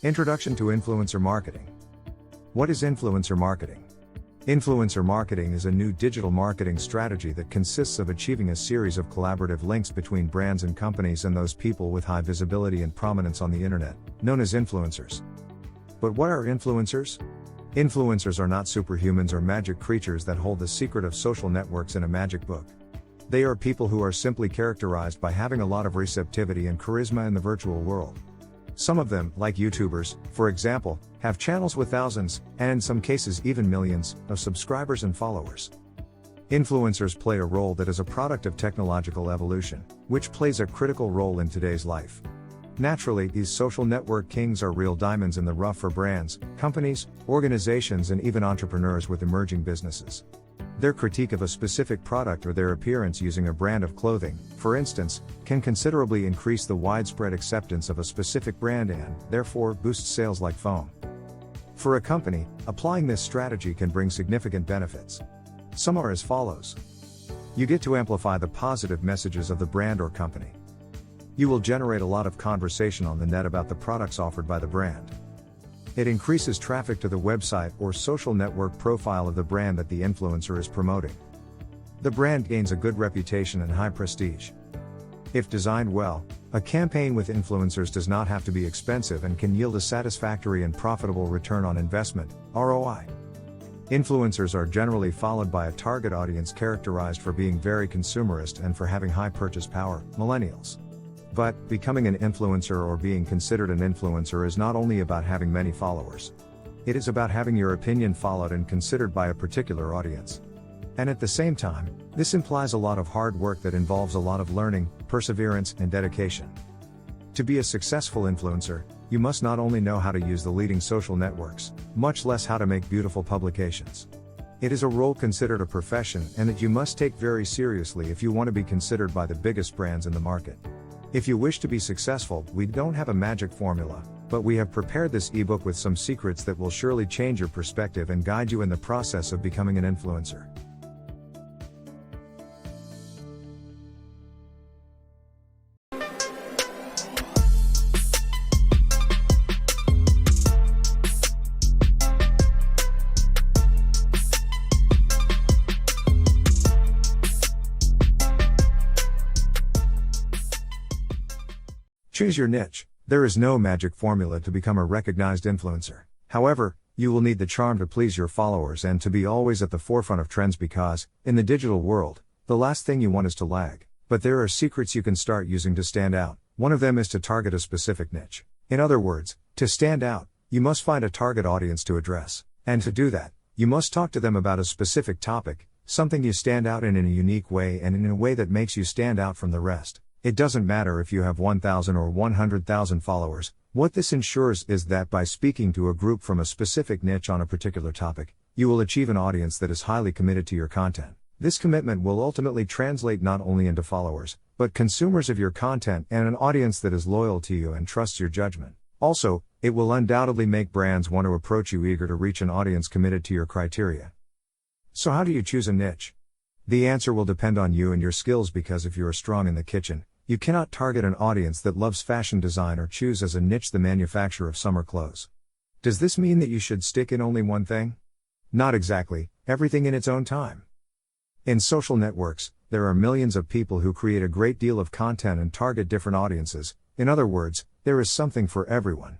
Introduction to Influencer Marketing. What is influencer marketing? Influencer marketing is a new digital marketing strategy that consists of achieving a series of collaborative links between brands and companies and those people with high visibility and prominence on the internet, known as influencers. But what are influencers? Influencers are not superhumans or magic creatures that hold the secret of social networks in a magic book. They are people who are simply characterized by having a lot of receptivity and charisma in the virtual world. Some of them, like YouTubers, for example, have channels with thousands, and in some cases even millions, of subscribers and followers. Influencers play a role that is a product of technological evolution, which plays a critical role in today's life. Naturally, these social network kings are real diamonds in the rough for brands, companies, organizations, and even entrepreneurs with emerging businesses. Their critique of a specific product or their appearance using a brand of clothing, for instance, can considerably increase the widespread acceptance of a specific brand and, therefore, boost sales like foam. For a company, applying this strategy can bring significant benefits. Some are as follows. You get to amplify the positive messages of the brand or company. You will generate a lot of conversation on the net about the products offered by the brand. It increases traffic to the website or social network profile of the brand that the influencer is promoting. The brand gains a good reputation and high prestige. If designed well, a campaign with influencers does not have to be expensive and can yield a satisfactory and profitable return on investment, ROI. Influencers are generally followed by a target audience characterized for being very consumerist and for having high purchase power, millennials. But, becoming an influencer or being considered an influencer is not only about having many followers. It is about having your opinion followed and considered by a particular audience. And at the same time, this implies a lot of hard work that involves a lot of learning, perseverance, and dedication. To be a successful influencer, you must not only know how to use the leading social networks, much less how to make beautiful publications. It is a role considered a profession and that you must take very seriously if you want to be considered by the biggest brands in the market. If you wish to be successful, we don't have a magic formula, but we have prepared this ebook with some secrets that will surely change your perspective and guide you in the process of becoming an influencer. Choose your niche. There is no magic formula to become a recognized influencer. However, you will need the charm to please your followers and to be always at the forefront of trends because, in the digital world, the last thing you want is to lag. But there are secrets you can start using to stand out. One of them is to target a specific niche. In other words, to stand out, you must find a target audience to address. And to do that, you must talk to them about a specific topic, something you stand out in a unique way and in a way that makes you stand out from the rest. It doesn't matter if you have 1,000 or 100,000 followers, what this ensures is that by speaking to a group from a specific niche on a particular topic, you will achieve an audience that is highly committed to your content. This commitment will ultimately translate not only into followers, but consumers of your content and an audience that is loyal to you and trusts your judgment. Also, it will undoubtedly make brands want to approach you eager to reach an audience committed to your criteria. So how do you choose a niche? The answer will depend on you and your skills because if you are strong in the kitchen, you cannot target an audience that loves fashion design or choose as a niche the manufacture of summer clothes. Does this mean that you should stick in only one thing? Not exactly, everything in its own time. In social networks, there are millions of people who create a great deal of content and target different audiences. In other words, there is something for everyone.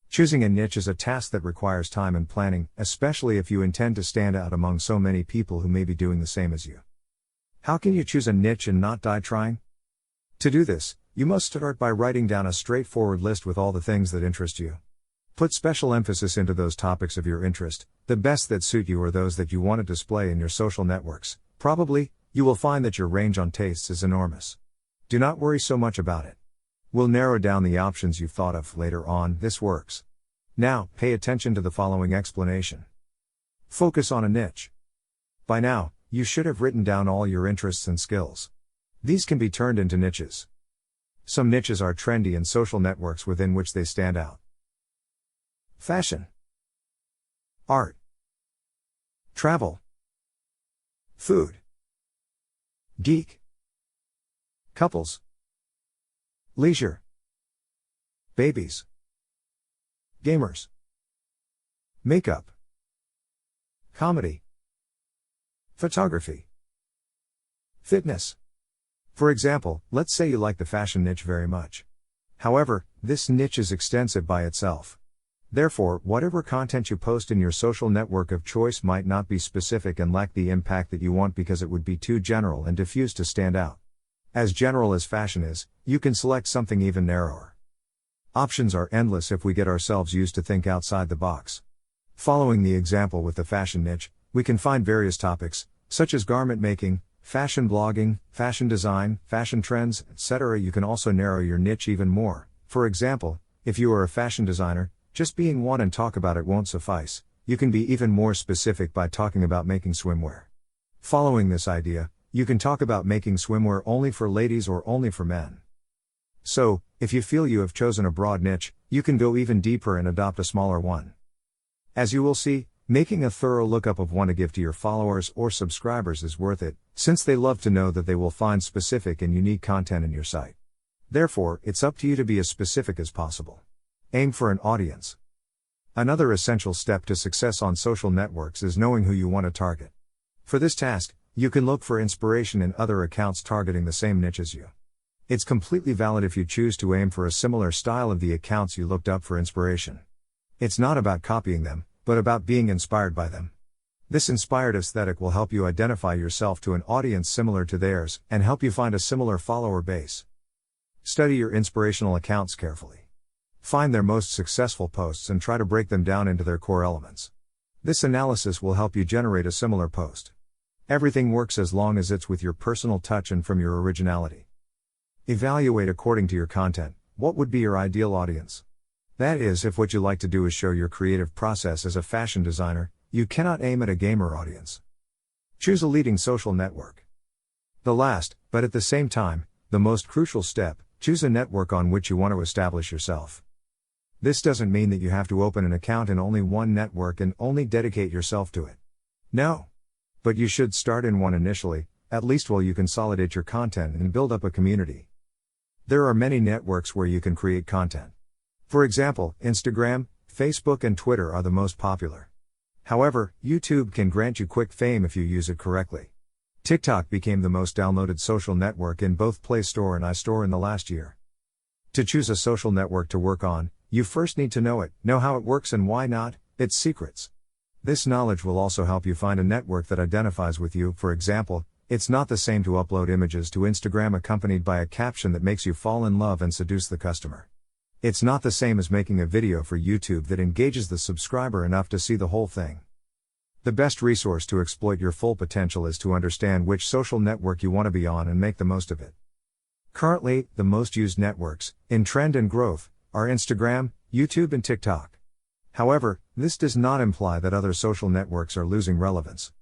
Choosing a niche is a task that requires time and planning, especially if you intend to stand out among so many people who may be doing the same as you. How can you choose a niche and not die trying? To do this, you must start by writing down a straightforward list with all the things that interest you. Put special emphasis into those topics of your interest. The best that suit you are those that you want to display in your social networks. Probably, you will find that your range on tastes is enormous. Do not worry so much about it. We'll narrow down the options you've thought of later on. This works. Now, pay attention to the following explanation. Focus on a niche. By now, you should have written down all your interests and skills. These can be turned into niches. Some niches are trendy in social networks within which they stand out. Fashion, art, travel, food, geek, couples, leisure, babies, Gamers. Makeup. Comedy. Photography. Fitness. For example, let's say you like the fashion niche very much. However, this niche is extensive by itself. Therefore, whatever content you post in your social network of choice might not be specific and lack the impact that you want because it would be too general and diffuse to stand out. As general as fashion is, you can select something even narrower. Options are endless if we get ourselves used to think outside the box. Following the example with the fashion niche, we can find various topics, such as garment making, fashion blogging, fashion design, fashion trends, etc. You can also narrow your niche even more. For example, if you are a fashion designer, just being one and talk about it won't suffice. You can be even more specific by talking about making swimwear. Following this idea, you can talk about making swimwear only for ladies or only for men. So, if you feel you have chosen a broad niche, you can go even deeper and adopt a smaller one. As you will see, making a thorough lookup of one to give to your followers or subscribers is worth it, since they love to know that they will find specific and unique content in your site. Therefore, it's up to you to be as specific as possible. Aim for an audience. Another essential step to success on social networks is knowing who you want to target. For this task, you can look for inspiration in other accounts targeting the same niche as you. It's completely valid if you choose to aim for a similar style of the accounts you looked up for inspiration. It's not about copying them, but about being inspired by them. This inspired aesthetic will help you identify yourself to an audience similar to theirs and help you find a similar follower base. Study your inspirational accounts carefully. Find their most successful posts and try to break them down into their core elements. This analysis will help you generate a similar post. Everything works as long as it's with your personal touch and from your originality. Evaluate according to your content. What would be your ideal audience? That is, if what you like to do is show your creative process as a fashion designer, you cannot aim at a gamer audience. Choose a leading social network. The last, but at the same time, the most crucial step, choose a network on which you want to establish yourself. This doesn't mean that you have to open an account in only one network and only dedicate yourself to it. No. But you should start in one initially, at least while you consolidate your content and build up a community. There are many networks where you can create content. For example, Instagram, Facebook and Twitter are the most popular. However, YouTube can grant you quick fame if you use it correctly. TikTok became the most downloaded social network in both Play Store and iStore in the last year. To choose a social network to work on, you first need to know it, know how it works and why not, its secrets. This knowledge will also help you find a network that identifies with you. For example, it's not the same to upload images to Instagram accompanied by a caption that makes you fall in love and seduce the customer. It's not the same as making a video for YouTube that engages the subscriber enough to see the whole thing. The best resource to exploit your full potential is to understand which social network you want to be on and make the most of it. Currently, the most used networks, in trend and growth, are Instagram, YouTube and TikTok. However, this does not imply that other social networks are losing relevance.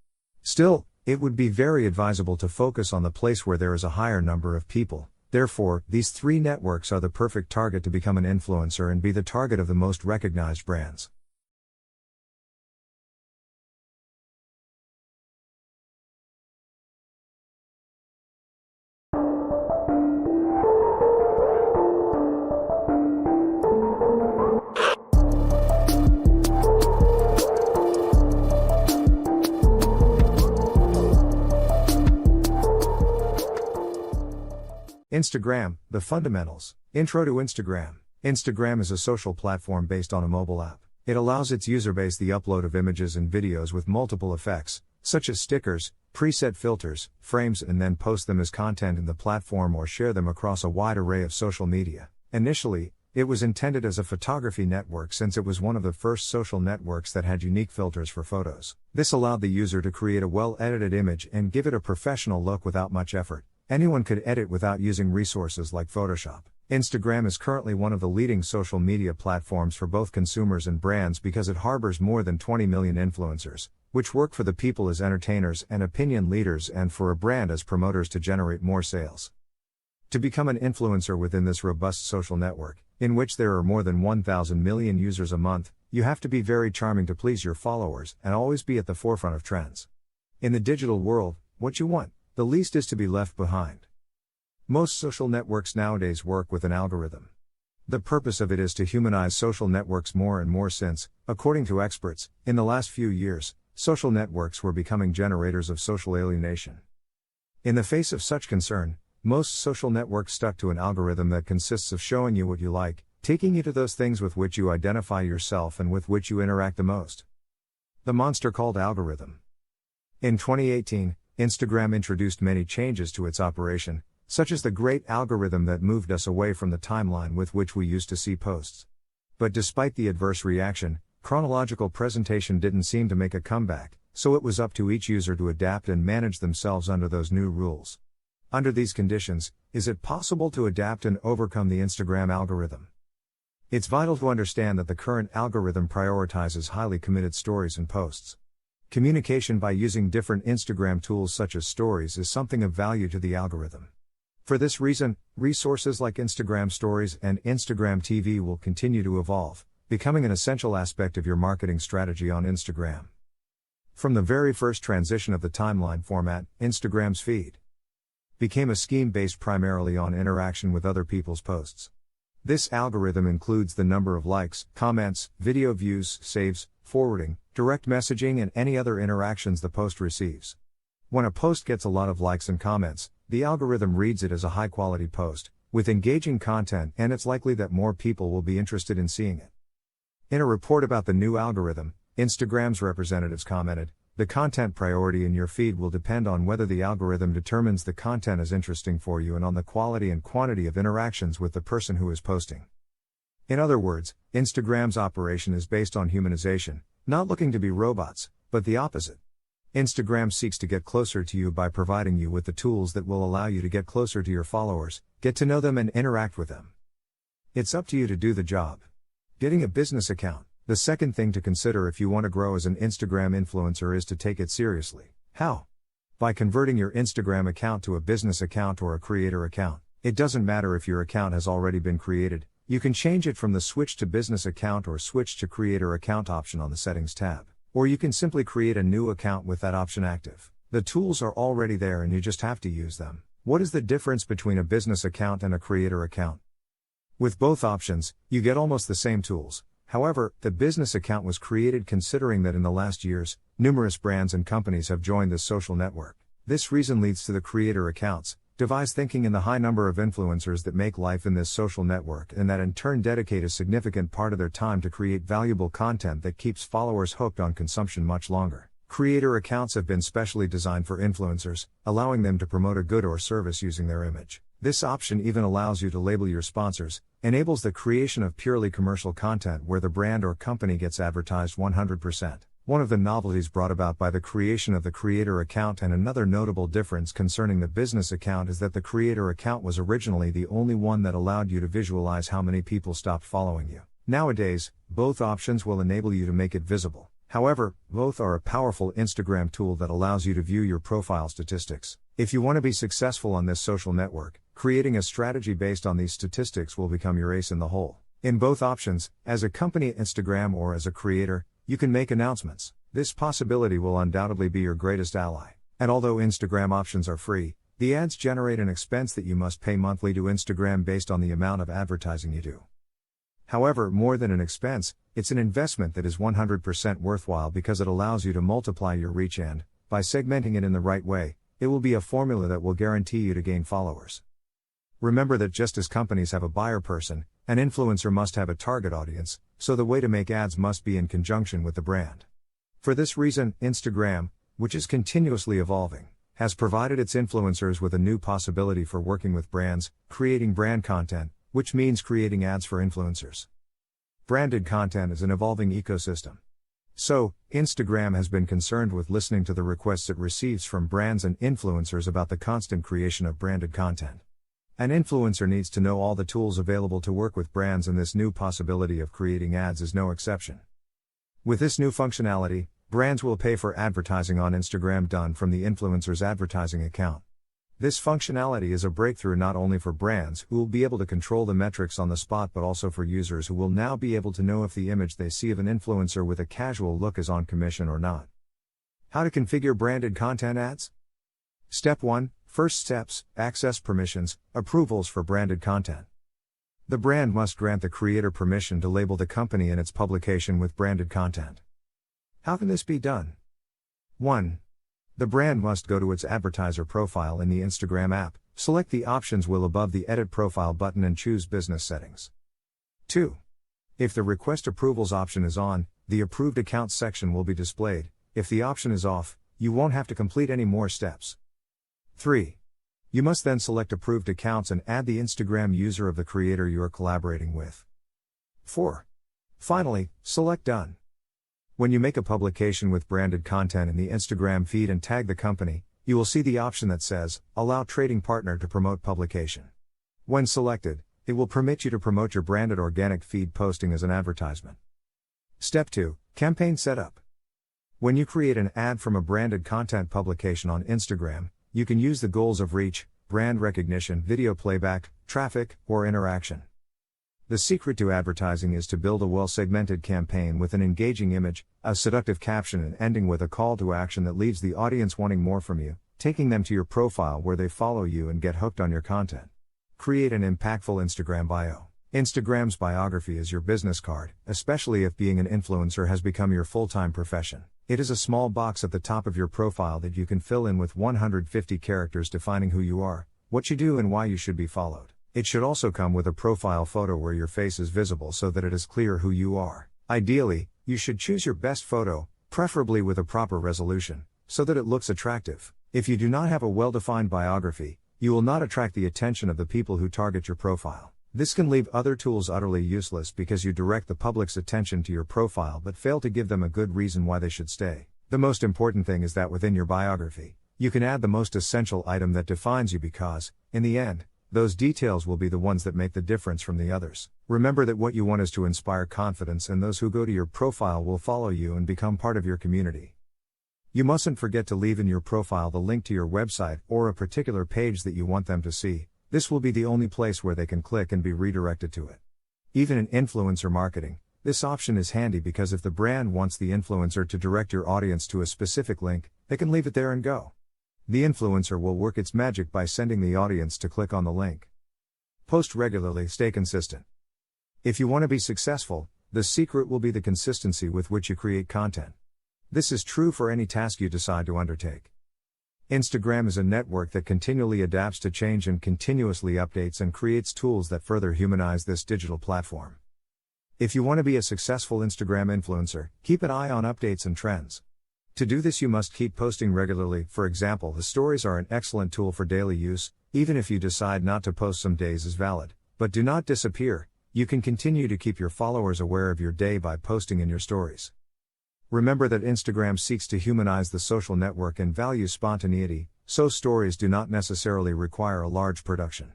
Still, it would be very advisable to focus on the place where there is a higher number of people. Therefore, these three networks are the perfect target to become an influencer and be the target of the most recognized brands. Instagram, the fundamentals. Intro to Instagram. Instagram is a social platform based on a mobile app. It allows its user base the upload of images and videos with multiple effects, such as stickers, preset filters, frames, and then post them as content in the platform or share them across a wide array of social media. Initially, it was intended as a photography network since it was one of the first social networks that had unique filters for photos. This allowed the user to create a well-edited image and give it a professional look without much effort. Anyone could edit without using resources like Photoshop. Instagram is currently one of the leading social media platforms for both consumers and brands because it harbors more than 20 million influencers, which work for the people as entertainers and opinion leaders and for a brand as promoters to generate more sales. To become an influencer within this robust social network, in which there are more than 1,000 million users a month, you have to be very charming to please your followers and always be at the forefront of trends. In the digital world, what you want, the least is to be left behind. Most social networks nowadays work with an algorithm. The purpose of it is to humanize social networks more and more since, according to experts, in the last few years, social networks were becoming generators of social alienation. In the face of such concern, most social networks stuck to an algorithm that consists of showing you what you like, taking you to those things with which you identify yourself and with which you interact the most. The monster called algorithm. In 2018, Instagram introduced many changes to its operation, such as the great algorithm that moved us away from the timeline with which we used to see posts. But despite the adverse reaction, chronological presentation didn't seem to make a comeback, so it was up to each user to adapt and manage themselves under those new rules. Under these conditions, is it possible to adapt and overcome the Instagram algorithm? It's vital to understand that the current algorithm prioritizes highly committed stories and posts. Communication by using different Instagram tools such as stories is something of value to the algorithm. For this reason, resources like Instagram Stories and Instagram TV will continue to evolve, becoming an essential aspect of your marketing strategy on Instagram. From the very first transition of the timeline format, Instagram's feed became a scheme based primarily on interaction with other people's posts. This algorithm includes the number of likes, comments, video views, saves, forwarding, direct messaging, and any other interactions the post receives. When a post gets a lot of likes and comments, the algorithm reads it as a high-quality post, with engaging content, and it's likely that more people will be interested in seeing it. In a report about the new algorithm, Instagram's representatives commented, "The content priority in your feed will depend on whether the algorithm determines the content is interesting for you and on the quality and quantity of interactions with the person who is posting." In other words, Instagram's operation is based on humanization, not looking to be robots, but the opposite. Instagram seeks to get closer to you by providing you with the tools that will allow you to get closer to your followers, get to know them, and interact with them. It's up to you to do the job. Getting a business account. The second thing to consider if you want to grow as an Instagram influencer is to take it seriously. How? By converting your Instagram account to a business account or a creator account. It doesn't matter if your account has already been created, you can change it from the Switch to Business Account or Switch to Creator Account option on the Settings tab. Or you can simply create a new account with that option active. The tools are already there and you just have to use them. What is the difference between a business account and a creator account? With both options, you get almost the same tools. However, the business account was created considering that in the last years, numerous brands and companies have joined this social network. This reason leads to the creator accounts, devise thinking in the high number of influencers that make life in this social network and that in turn dedicate a significant part of their time to create valuable content that keeps followers hooked on consumption much longer. Creator accounts have been specially designed for influencers, allowing them to promote a good or service using their image. This option even allows you to label your sponsors, enables the creation of purely commercial content where the brand or company gets advertised 100%. One of the novelties brought about by the creation of the creator account and another notable difference concerning the business account is that the creator account was originally the only one that allowed you to visualize how many people stopped following you. Nowadays, both options will enable you to make it visible. However, both are a powerful Instagram tool that allows you to view your profile statistics. If you want to be successful on this social network, creating a strategy based on these statistics will become your ace in the hole. In both options, as a company at Instagram or as a creator, you can make announcements. This possibility will undoubtedly be your greatest ally. And although Instagram options are free, the ads generate an expense that you must pay monthly to Instagram based on the amount of advertising you do. However, more than an expense, it's an investment that is 100% worthwhile because it allows you to multiply your reach and, by segmenting it in the right way, it will be a formula that will guarantee you to gain followers. Remember that just as companies have a buyer person, an influencer must have a target audience, so the way to make ads must be in conjunction with the brand. For this reason, Instagram, which is continuously evolving, has provided its influencers with a new possibility for working with brands, creating brand content, which means creating ads for influencers. Branded content is an evolving ecosystem. So, Instagram has been concerned with listening to the requests it receives from brands and influencers about the constant creation of branded content. An influencer needs to know all the tools available to work with brands, and this new possibility of creating ads is no exception. With this new functionality, brands will pay for advertising on Instagram done from the influencer's advertising account. This functionality is a breakthrough not only for brands who will be able to control the metrics on the spot but also for users who will now be able to know if the image they see of an influencer with a casual look is on commission or not. How to configure branded content ads? Step 1. First steps, access permissions, approvals for branded content. The brand must grant the creator permission to label the company and its publication with branded content. How can this be done? 1. The brand must go to its advertiser profile in the Instagram app, select the options wheel above the Edit Profile button and choose Business Settings. 2. If the Request Approvals option is on, the Approved Accounts section will be displayed. If the option is off, you won't have to complete any more steps. 3. You must then select Approved Accounts and add the Instagram user of the creator you are collaborating with. 4. Finally, select Done. When you make a publication with branded content in the Instagram feed and tag the company, you will see the option that says, Allow Trading Partner to promote publication. When selected, it will permit you to promote your branded organic feed posting as an advertisement. Step 2. Campaign Setup. When you create an ad from a branded content publication on Instagram, you can use the goals of reach, brand recognition, video playback, traffic, or interaction. The secret to advertising is to build a well-segmented campaign with an engaging image, a seductive caption, and ending with a call to action that leaves the audience wanting more from you, taking them to your profile where they follow you and get hooked on your content. Create an impactful Instagram bio. Instagram's biography is your business card, especially if being an influencer has become your full-time profession. It is a small box at the top of your profile that you can fill in with 150 characters defining who you are, what you do, and why you should be followed. It should also come with a profile photo where your face is visible so that it is clear who you are. Ideally, you should choose your best photo, preferably with a proper resolution, so that it looks attractive. If you do not have a well-defined biography, you will not attract the attention of the people who target your profile. This can leave other tools utterly useless because you direct the public's attention to your profile but fail to give them a good reason why they should stay. The most important thing is that within your biography, you can add the most essential item that defines you because, in the end, those details will be the ones that make the difference from the others. Remember that what you want is to inspire confidence, and those who go to your profile will follow you and become part of your community. You mustn't forget to leave in your profile the link to your website or a particular page that you want them to see. This will be the only place where they can click and be redirected to it. Even in influencer marketing, this option is handy because if the brand wants the influencer to direct your audience to a specific link, they can leave it there and go. The influencer will work its magic by sending the audience to click on the link. Post regularly, stay consistent. If you want to be successful, the secret will be the consistency with which you create content. This is true for any task you decide to undertake. Instagram is a network that continually adapts to change and continuously updates and creates tools that further humanize this digital platform. If you want to be a successful Instagram influencer, keep an eye on updates and trends. To do this, you must keep posting regularly. For example, the stories are an excellent tool for daily use. Even if you decide not to post some days is valid. But do not disappear. You can continue to keep your followers aware of your day by posting in your stories. Remember that Instagram seeks to humanize the social network and values spontaneity, so stories do not necessarily require a large production.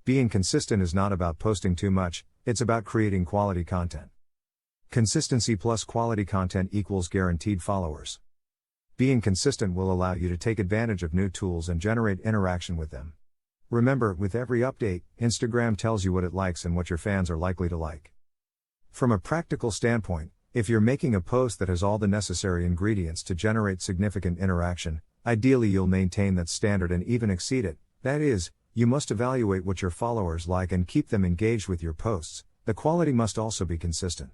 Being consistent is not about posting too much, it's about creating quality content. Consistency plus quality content equals guaranteed followers. Being consistent will allow you to take advantage of new tools and generate interaction with them. Remember, with every update, Instagram tells you what it likes and what your fans are likely to like. From a practical standpoint, if you're making a post that has all the necessary ingredients to generate significant interaction, ideally you'll maintain that standard and even exceed it. That is, you must evaluate what your followers like and keep them engaged with your posts. The quality must also be consistent.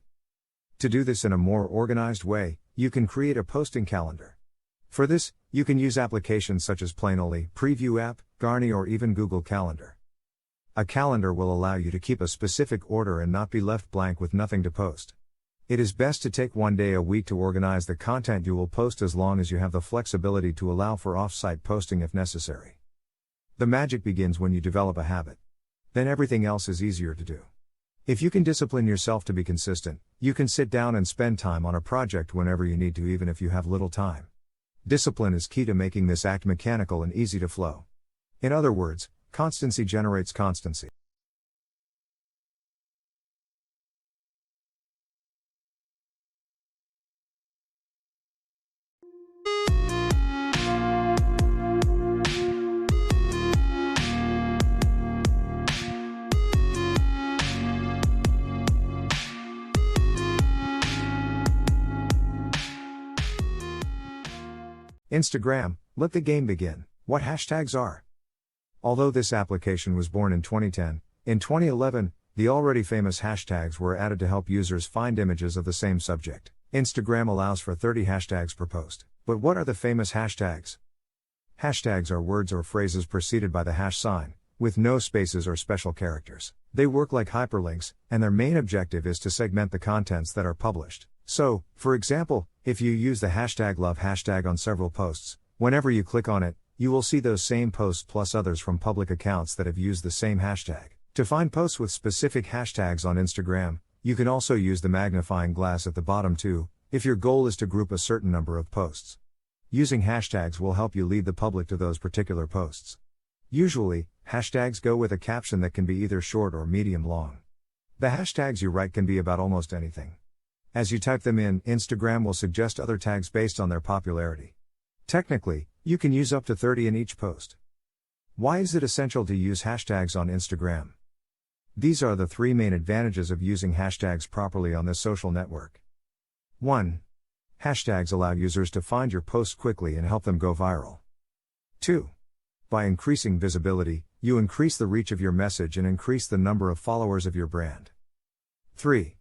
To do this in a more organized way, you can create a posting calendar. For this, you can use applications such as Planoly, Preview App, Garni, or even Google Calendar. A calendar will allow you to keep a specific order and not be left blank with nothing to post. It is best to take one day a week to organize the content you will post, as long as you have the flexibility to allow for off-site posting if necessary. The magic begins when you develop a habit. Then everything else is easier to do. If you can discipline yourself to be consistent, you can sit down and spend time on a project whenever you need to, even if you have little time. Discipline is key to making this act mechanical and easy to flow. In other words, constancy generates constancy. Instagram, let the game begin. What hashtags are? Although this application was born in 2010, in 2011, The already famous hashtags were added to help users find images of the same subject. Instagram allows for 30 hashtags per post. But what are the famous hashtags? Hashtags are words or phrases preceded by the hash sign, with no spaces or special characters. They work like hyperlinks, and their main objective is to segment the contents that are published. So, for example, if you use the hashtag love hashtag on several posts, whenever you click on it, you will see those same posts plus others from public accounts that have used the same hashtag. To find posts with specific hashtags on Instagram, you can also use the magnifying glass at the bottom too, if your goal is to group a certain number of posts. Using hashtags will help you lead the public to those particular posts. Usually, hashtags go with a caption that can be either short or medium long. The hashtags you write can be about almost anything. As you type them in, Instagram will suggest other tags based on their popularity. Technically, you can use up to 30 in each post. Why is it essential to use hashtags on Instagram? These are the 3 main advantages of using hashtags properly on this social network. 1. Hashtags allow users to find your posts quickly and help them go viral. 2. By increasing visibility, you increase the reach of your message and increase the number of followers of your brand. 3.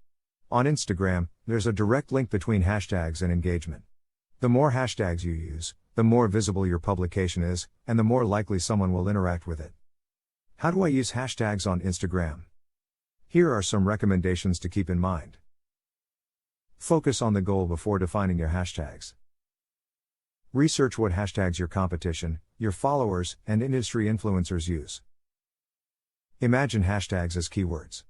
On Instagram, there's a direct link between hashtags and engagement. The more hashtags you use, the more visible your publication is, and the more likely someone will interact with it. How do I use hashtags on Instagram? Here are some recommendations to keep in mind. Focus on the goal before defining your hashtags. Research what hashtags your competition, your followers, and industry influencers use. Imagine hashtags as keywords.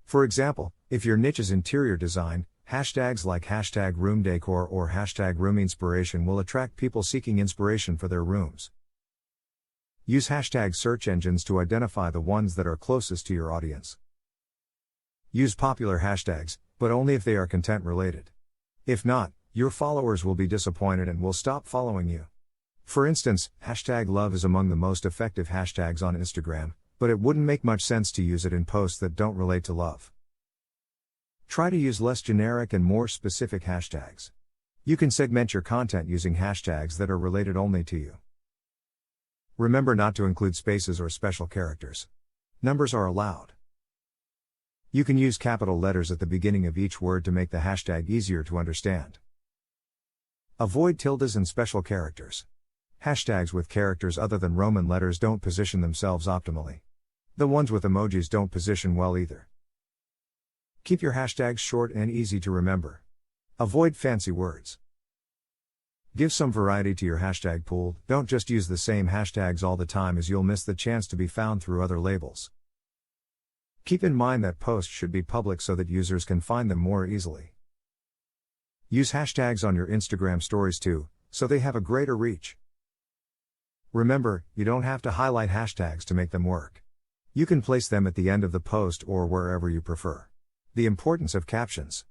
For example, if your niche is interior design, hashtags like hashtag room decor or hashtag room inspiration will attract people seeking inspiration for their rooms. Use hashtag search engines to identify the ones that are closest to your audience. Use popular hashtags, but only if they are content related. If not, your followers will be disappointed and will stop following you. For instance, hashtag love is among the most effective hashtags on Instagram, but it wouldn't make much sense to use it in posts that don't relate to love. Try to use less generic and more specific hashtags. You can segment your content using hashtags that are related only to you. Remember not to include spaces or special characters. Numbers are allowed. You can use capital letters at the beginning of each word to make the hashtag easier to understand. Avoid tildes and special characters. Hashtags with characters other than Roman letters don't position themselves optimally. The ones with emojis don't position well either. Keep your hashtags short and easy to remember. Avoid fancy words. Give some variety to your hashtag pool, don't just use the same hashtags all the time as you'll miss the chance to be found through other labels. Keep in mind that posts should be public so that users can find them more easily. Use hashtags on your Instagram stories too, so they have a greater reach. Remember, you don't have to highlight hashtags to make them work. You can place them at the end of the post or wherever you prefer. The importance of captions.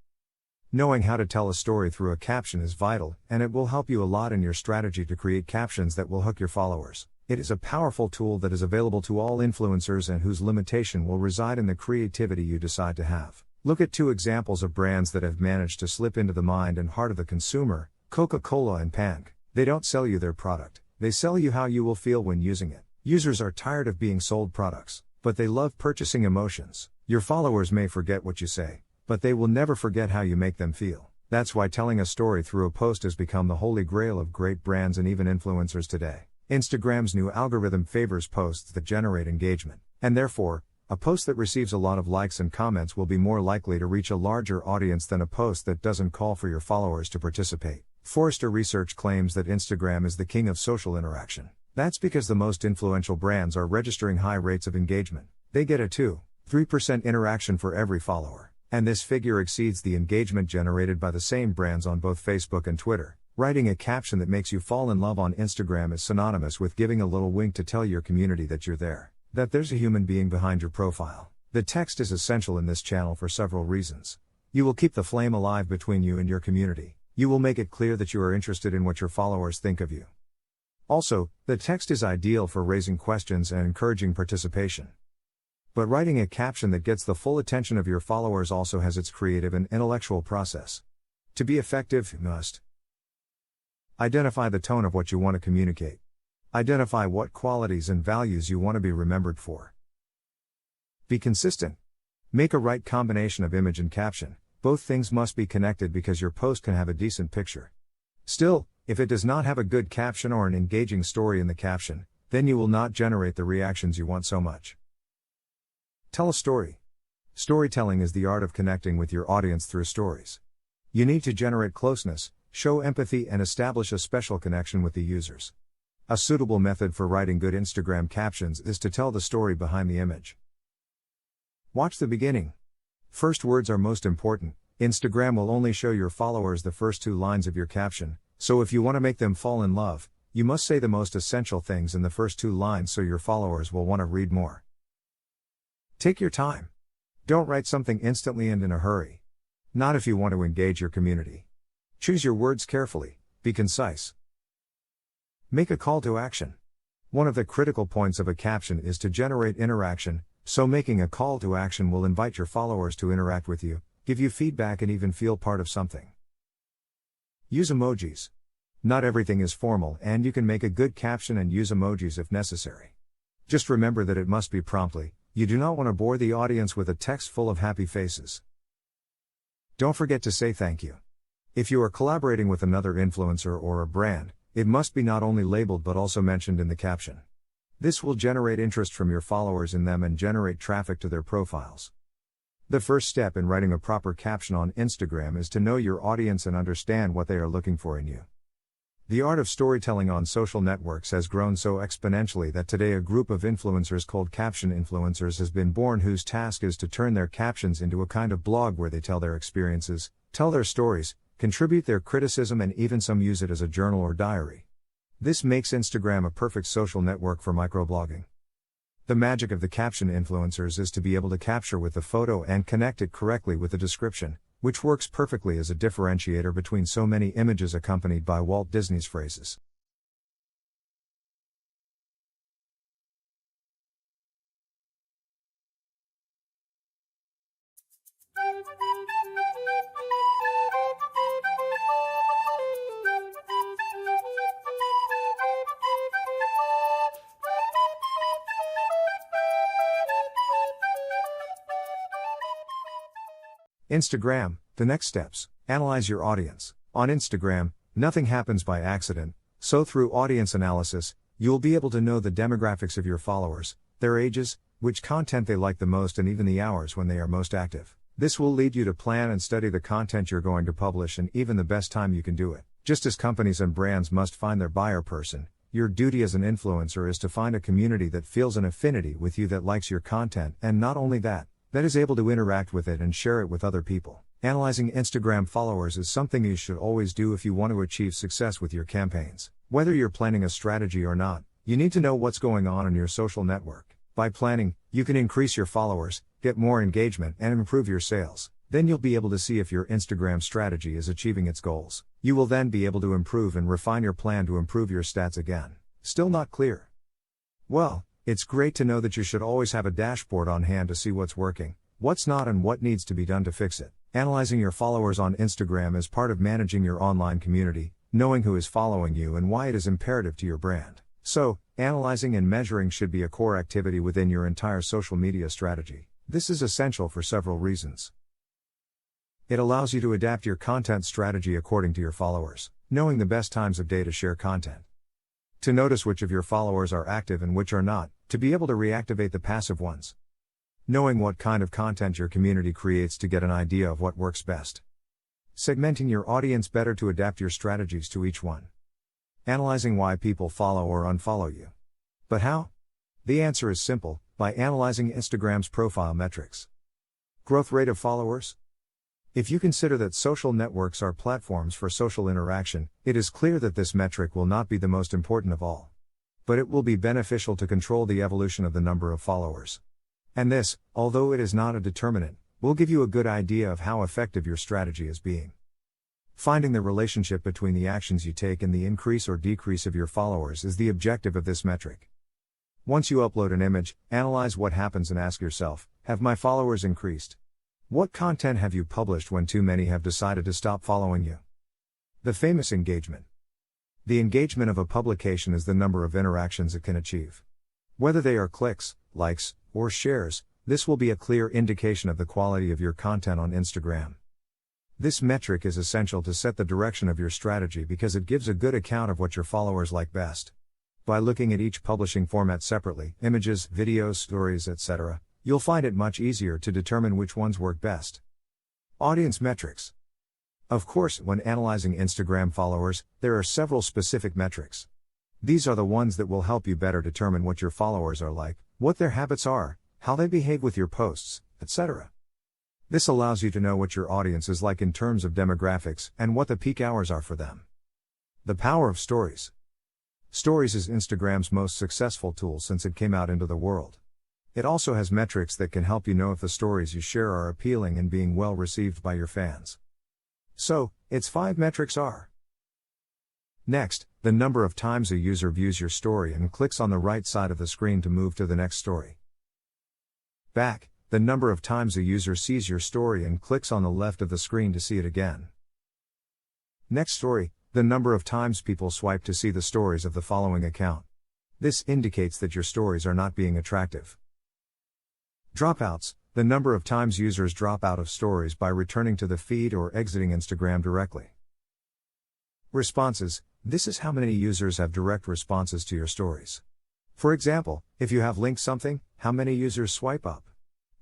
Knowing how to tell a story through a caption is vital, and it will help you a lot in your strategy to create captions that will hook your followers. It is a powerful tool that is available to all influencers and whose limitation will reside in the creativity you decide to have. Look at 2 examples of brands that have managed to slip into the mind and heart of the consumer, Coca-Cola and Pank. They don't sell you their product, they sell you how you will feel when using it. Users are tired of being sold products, but they love purchasing emotions. Your followers may forget what you say, but they will never forget how you make them feel. That's why telling a story through a post has become the holy grail of great brands and even influencers today. Instagram's new algorithm favors posts that generate engagement, and therefore, a post that receives a lot of likes and comments will be more likely to reach a larger audience than a post that doesn't call for your followers to participate. Forrester Research claims that Instagram is the king of social interaction. That's because the most influential brands are registering high rates of engagement. They get a 2-3% interaction for every follower. And this figure exceeds the engagement generated by the same brands on both Facebook and Twitter. Writing a caption that makes you fall in love on Instagram is synonymous with giving a little wink to tell your community that you're there, that there's a human being behind your profile. The text is essential in this channel for several reasons. You will keep the flame alive between you and your community. You will make it clear that you are interested in what your followers think of you. Also, the text is ideal for raising questions and encouraging participation. But writing a caption that gets the full attention of your followers also has its creative and intellectual process. To be effective, you must identify the tone of what you want to communicate. Identify what qualities and values you want to be remembered for. Be consistent. Make a right combination of image and caption. Both things must be connected because your post can have a decent picture. Still, if it does not have a good caption or an engaging story in the caption, then you will not generate the reactions you want so much. Tell a story. Storytelling is the art of connecting with your audience through stories. You need to generate closeness, show empathy, and establish a special connection with the users. A suitable method for writing good Instagram captions is to tell the story behind the image. Watch the beginning. First words are most important. Instagram will only show your followers the first 2 lines of your caption, so if you want to make them fall in love, you must say the most essential things in the first 2 lines so your followers will want to read more. Take your time. Don't write something instantly and in a hurry. Not if you want to engage your community. Choose your words carefully, be concise. Make a call to action. One of the critical points of a caption is to generate interaction, so making a call to action will invite your followers to interact with you, give you feedback, and even feel part of something. Use emojis. Not everything is formal, and you can make a good caption and use emojis if necessary. Just remember that it must be promptly. You do not want to bore the audience with a text full of happy faces. Don't forget to say thank you. If you are collaborating with another influencer or a brand, it must be not only labeled but also mentioned in the caption. This will generate interest from your followers in them and generate traffic to their profiles. The first step in writing a proper caption on Instagram is to know your audience and understand what they are looking for in you. The art of storytelling on social networks has grown so exponentially that today a group of influencers called caption influencers has been born, whose task is to turn their captions into a kind of blog where they tell their experiences, tell their stories, contribute their criticism, and even some use it as a journal or diary. This makes Instagram a perfect social network for microblogging. The magic of the caption influencers is to be able to capture with the photo and connect it correctly with the description, which works perfectly as a differentiator between so many images accompanied by Walt Disney's phrases. Instagram, the next steps. Analyze your audience. On Instagram, nothing happens by accident, so through audience analysis, you'll be able to know the demographics of your followers, their ages, which content they like the most, and even the hours when they are most active. This will lead you to plan and study the content you're going to publish and even the best time you can do it. Just as companies and brands must find their buyer person, your duty as an influencer is to find a community that feels an affinity with you, that likes your content, and not only that is able to interact with it and share it with other people. Analyzing Instagram followers is something you should always do if you want to achieve success with your campaigns. Whether you're planning a strategy or not, you need to know what's going on in your social network. By planning, you can increase your followers, get more engagement, and improve your sales. Then you'll be able to see if your Instagram strategy is achieving its goals. You will then be able to improve and refine your plan to improve your stats again. Still not clear? Well, it's great to know that you should always have a dashboard on hand to see what's working, what's not, and what needs to be done to fix it. Analyzing your followers on Instagram is part of managing your online community, knowing who is following you and why it is imperative to your brand. So, analyzing and measuring should be a core activity within your entire social media strategy. This is essential for several reasons. It allows you to adapt your content strategy according to your followers, knowing the best times of day to share content. To notice which of your followers are active and which are not, to be able to reactivate the passive ones. Knowing what kind of content your community creates to get an idea of what works best. Segmenting your audience better to adapt your strategies to each one. Analyzing why people follow or unfollow you. But how? The answer is simple, by analyzing Instagram's profile metrics. Growth rate of followers? If you consider that social networks are platforms for social interaction, it is clear that this metric will not be the most important of all. But it will be beneficial to control the evolution of the number of followers. And this, although it is not a determinant, will give you a good idea of how effective your strategy is being. Finding the relationship between the actions you take and the increase or decrease of your followers is the objective of this metric. Once you upload an image, analyze what happens and ask yourself, have my followers increased? What content have you published when too many have decided to stop following you? The famous engagement. The engagement of a publication is the number of interactions it can achieve. Whether they are clicks, likes, or shares, This will be a clear indication of the quality of your content on Instagram. This metric is essential to set the direction of your strategy because it gives a good account of what your followers like best. By looking at each publishing format separately, images, videos, stories, etc., you'll find it much easier to determine which ones work best. Audience metrics. Of course, when analyzing Instagram followers, there are several specific metrics. These are the ones that will help you better determine what your followers are like, what their habits are, how they behave with your posts, etc. This allows you to know what your audience is like in terms of demographics and what the peak hours are for them. The power of stories. Stories is Instagram's most successful tool since it came out into the world. It also has metrics that can help you know if the stories you share are appealing and being well received by your fans. So, its 5 metrics are: next, the number of times a user views your story and clicks on the right side of the screen to move to the next story. Back, the number of times a user sees your story and clicks on the left of the screen to see it again. Next story, the number of times people swipe to see the stories of the following account. This indicates that your stories are not being attractive. Dropouts, the number of times users drop out of stories by returning to the feed or exiting Instagram directly. Responses, this is how many users have direct responses to your stories. For example, if you have linked something, how many users swipe up?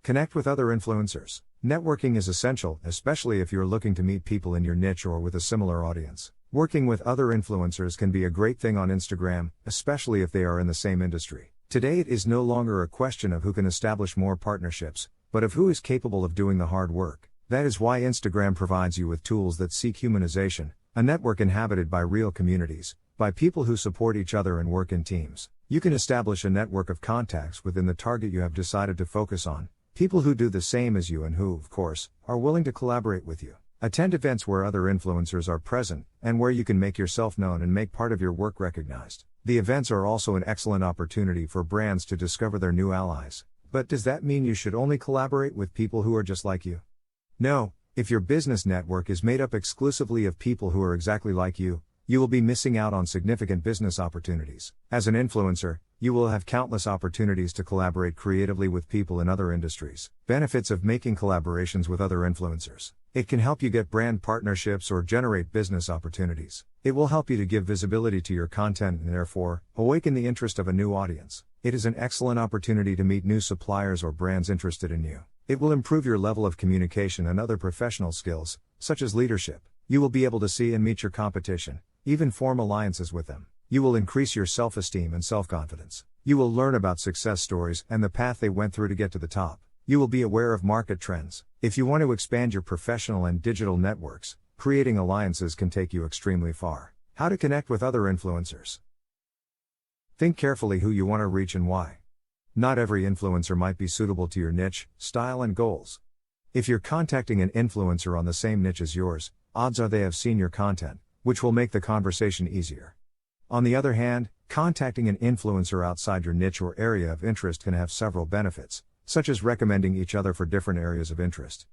Connect with other influencers. Networking is essential, especially if you're looking to meet people in your niche or with a similar audience. Working with other influencers can be a great thing on Instagram, especially if they are in the same industry. Today it is no longer a question of who can establish more partnerships, but of who is capable of doing the hard work. That is why Instagram provides you with tools that seek humanization, a network inhabited by real communities, by people who support each other and work in teams. You can establish a network of contacts within the target you have decided to focus on, people who do the same as you and who, of course, are willing to collaborate with you. Attend events where other influencers are present, and where you can make yourself known and make part of your work recognized. The events are also an excellent opportunity for brands to discover their new allies. But does that mean you should only collaborate with people who are just like you? No, if your business network is made up exclusively of people who are exactly like you will be missing out on significant business opportunities. As an influencer, you will have countless opportunities to collaborate creatively with people in other industries. Benefits of making collaborations with other influencers. It can help you get brand partnerships or generate business opportunities. It will help you to give visibility to your content and therefore, awaken the interest of a new audience. It is an excellent opportunity to meet new suppliers or brands interested in you. It will improve your level of communication and other professional skills, such as leadership. You will be able to see and meet your competition, even form alliances with them. You will increase your self-esteem and self-confidence. You will learn about success stories and the path they went through to get to the top. You will be aware of market trends. If you want to expand your professional and digital networks, creating alliances can take you extremely far. How to connect with other influencers. Think carefully who you want to reach and why. Not every influencer might be suitable to your niche, style and goals. If you're contacting an influencer on the same niche as yours, odds are they have seen your content, which will make the conversation easier. On the other hand, contacting an influencer outside your niche or area of interest can have several benefits, such as recommending each other for different areas of interest.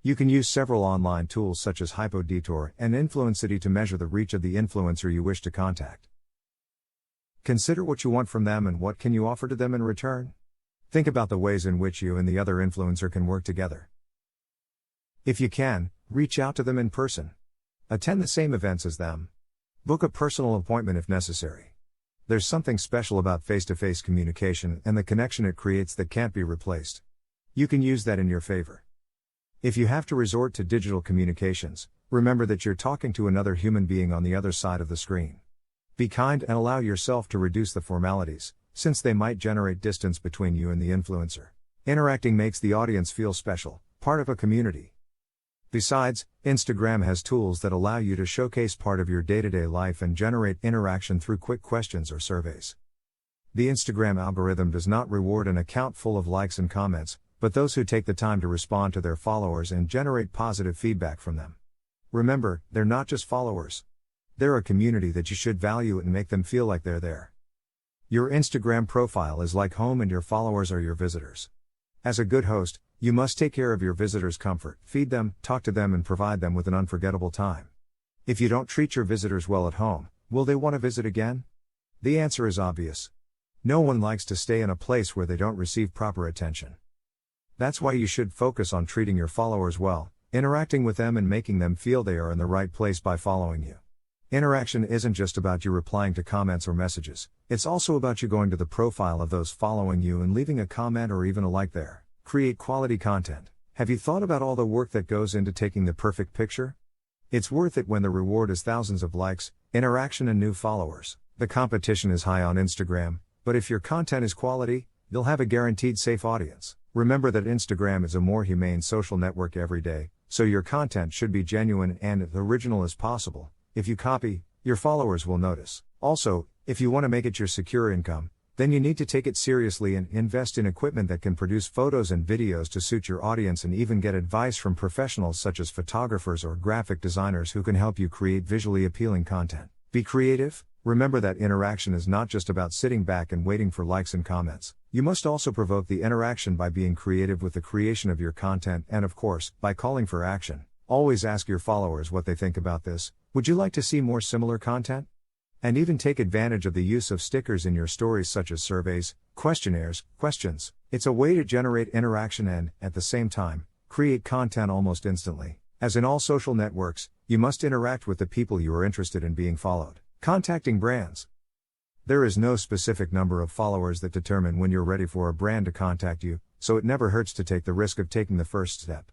You can use several online tools such as HypoDetour and Influencity to measure the reach of the influencer you wish to contact. Consider what you want from them and what can you offer to them in return. Think about the ways in which you and the other influencer can work together. If you can, reach out to them in person. Attend the same events as them. Book a personal appointment if necessary. There's something special about face-to-face communication and the connection it creates that can't be replaced. You can use that in your favor. If you have to resort to digital communications, remember that you're talking to another human being on the other side of the screen. Be kind and allow yourself to reduce the formalities, since they might generate distance between you and the influencer. Interacting makes the audience feel special, part of a community. Besides, Instagram has tools that allow you to showcase part of your day-to-day life and generate interaction through quick questions or surveys. The Instagram algorithm does not reward an account full of likes and comments, but those who take the time to respond to their followers and generate positive feedback from them. Remember, they're not just followers. They're a community that you should value and make them feel like they're there. Your Instagram profile is like home and your followers are your visitors. As a good host, you must take care of your visitors' comfort, feed them, talk to them and provide them with an unforgettable time. If you don't treat your visitors well at home, will they want to visit again? The answer is obvious. No one likes to stay in a place where they don't receive proper attention. That's why you should focus on treating your followers well, interacting with them and making them feel they are in the right place by following you. Interaction isn't just about you replying to comments or messages, it's also about you going to the profile of those following you and leaving a comment or even a like there. Create quality content. Have you thought about all the work that goes into taking the perfect picture? It's worth it when the reward is thousands of likes, interaction and new followers. The competition is high on Instagram, but if your content is quality, you'll have a guaranteed safe audience. Remember that Instagram is a more humane social network every day, so your content should be genuine and as original as possible. If you copy, your followers will notice. Also, if you want to make it your secure income, then you need to take it seriously and invest in equipment that can produce photos and videos to suit your audience, and even get advice from professionals such as photographers or graphic designers who can help you create visually appealing content. Be creative. Remember that interaction is not just about sitting back and waiting for likes and comments. You must also provoke the interaction by being creative with the creation of your content and, of course, by calling for action. Always ask your followers what they think about this. Would you like to see more similar content? And even take advantage of the use of stickers in your stories, such as surveys, questionnaires, questions. It's a way to generate interaction and, at the same time, create content almost instantly. As in all social networks, you must interact with the people you are interested in being followed. Contacting brands. There is no specific number of followers that determine when you're ready for a brand to contact you, so it never hurts to take the risk of taking the first step.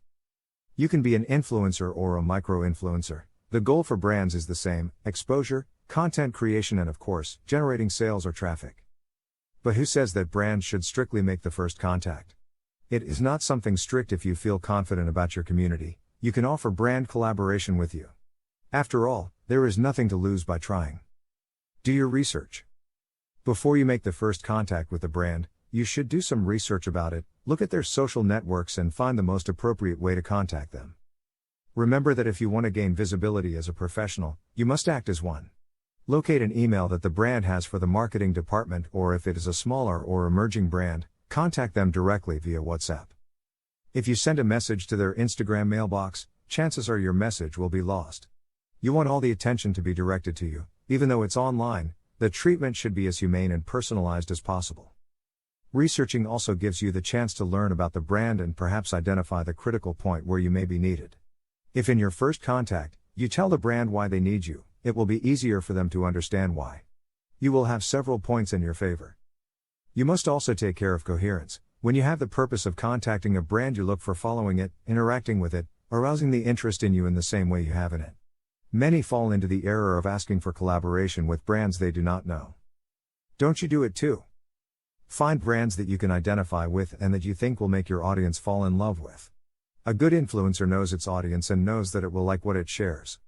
You can be an influencer or a micro-influencer. The goal for brands is the same: exposure, content creation and, of course, generating sales or traffic. But who says that brands should strictly make the first contact? It is not something strict. If you feel confident about your community, you can offer brand collaboration with you. After all, there is nothing to lose by trying. Do your research. Before you make the first contact with a brand, you should do some research about it, look at their social networks and find the most appropriate way to contact them. Remember that if you want to gain visibility as a professional, you must act as one. Locate an email that the brand has for the marketing department, or if it is a smaller or emerging brand, contact them directly via WhatsApp. If you send a message to their Instagram mailbox, chances are your message will be lost. You want all the attention to be directed to you. Even though it's online, the treatment should be as humane and personalized as possible. Researching also gives you the chance to learn about the brand and perhaps identify the critical point where you may be needed. If in your first contact, you tell the brand why they need you, it will be easier for them to understand why. You will have several points in your favor. You must also take care of coherence. When you have the purpose of contacting a brand, you look for following it, interacting with it, arousing the interest in you in the same way you have in it. Many fall into the error of asking for collaboration with brands they do not know. Don't you do it too? Find brands that you can identify with and that you think will make your audience fall in love with. A good influencer knows its audience and knows that it will like what it shares.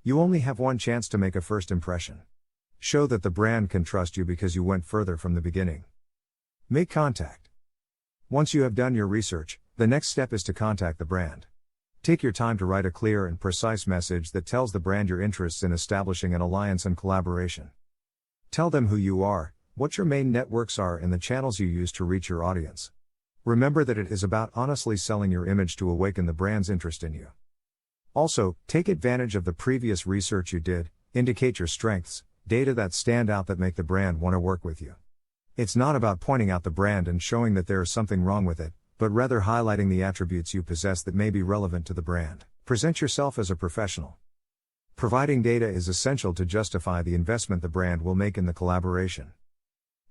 You only have one chance to make a first impression. Show that the brand can trust you because you went further from the beginning. Make contact. Once you have done your research, the next step is to contact the brand. Take your time to write a clear and precise message that tells the brand your interests in establishing an alliance and collaboration. Tell them who you are, what your main networks are, and the channels you use to reach your audience. Remember that it is about honestly selling your image to awaken the brand's interest in you. Also, take advantage of the previous research you did, indicate your strengths, data that stand out that make the brand want to work with you. It's not about pointing out the brand and showing that there is something wrong with it, but rather highlighting the attributes you possess that may be relevant to the brand. Present yourself as a professional. Providing data is essential to justify the investment the brand will make in the collaboration.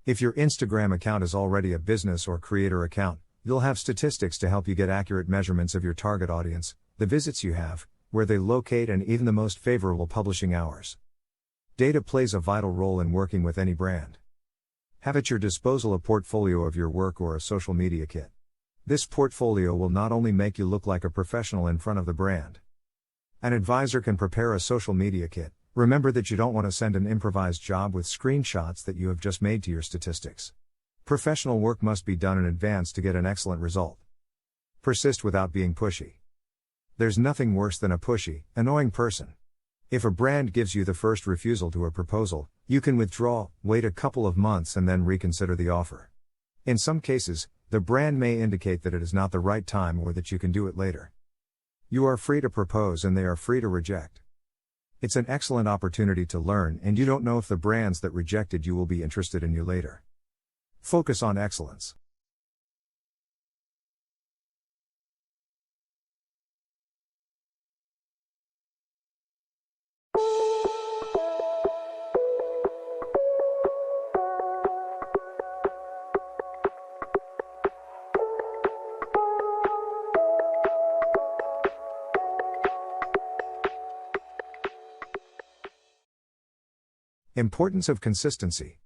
If your Instagram account is already a business or creator account, you'll have statistics to help you get accurate measurements of your target audience, the visits you have, where they locate, and even the most favorable publishing hours. Data plays a vital role in working with any brand. Have at your disposal a portfolio of your work or a social media kit. This portfolio will not only make you look like a professional in front of the brand. An advisor can prepare a social media kit. Remember that you don't want to send an improvised job with screenshots that you have just made to your statistics. Professional work must be done in advance to get an excellent result. Persist without being pushy. There's nothing worse than a pushy, annoying person. If a brand gives you the first refusal to a proposal, you can withdraw, wait a couple of months and then reconsider the offer. In some cases, the brand may indicate that it is not the right time or that you can do it later. You are free to propose and they are free to reject. It's an excellent opportunity to learn, and you don't know if the brands that rejected you will be interested in you later. Focus on excellence. Importance of consistency.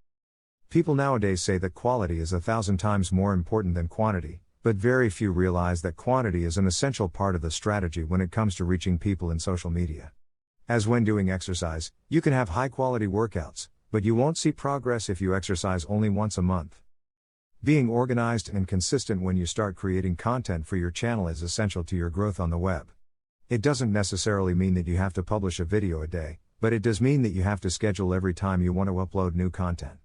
People nowadays say that quality is 1,000 times more important than quantity, but very few realize that quantity is an essential part of the strategy when it comes to reaching people in social media. As when doing exercise, you can have high-quality workouts, but you won't see progress if you exercise only once a month. Being organized and consistent when you start creating content for your channel is essential to your growth on the web. It doesn't necessarily mean that you have to publish a video a day, but it does mean that you have to schedule every time you want to upload new content.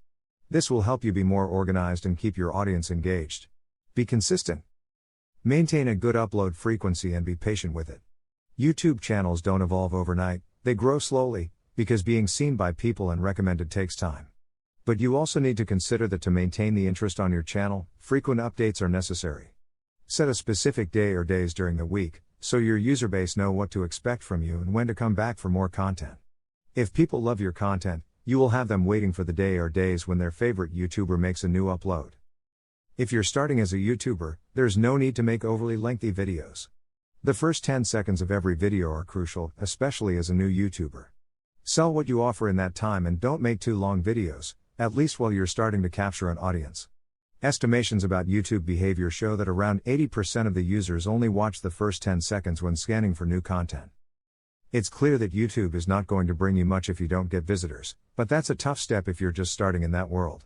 This will help you be more organized and keep your audience engaged. Be consistent. Maintain a good upload frequency and be patient with it. YouTube channels don't evolve overnight, they grow slowly, because being seen by people and recommended takes time. But you also need to consider that to maintain the interest on your channel, frequent updates are necessary. Set a specific day or days during the week, so your user base know what to expect from you and when to come back for more content. If people love your content, you will have them waiting for the day or days when their favorite YouTuber makes a new upload. If you're starting as a YouTuber, there's no need to make overly lengthy videos. The first 10 seconds of every video are crucial, especially as a new YouTuber. Sell what you offer in that time and don't make too long videos, at least while you're starting to capture an audience. Estimations about YouTube behavior show that around 80% of the users only watch the first 10 seconds when scanning for new content. It's clear that YouTube is not going to bring you much if you don't get visitors, but that's a tough step if you're just starting in that world.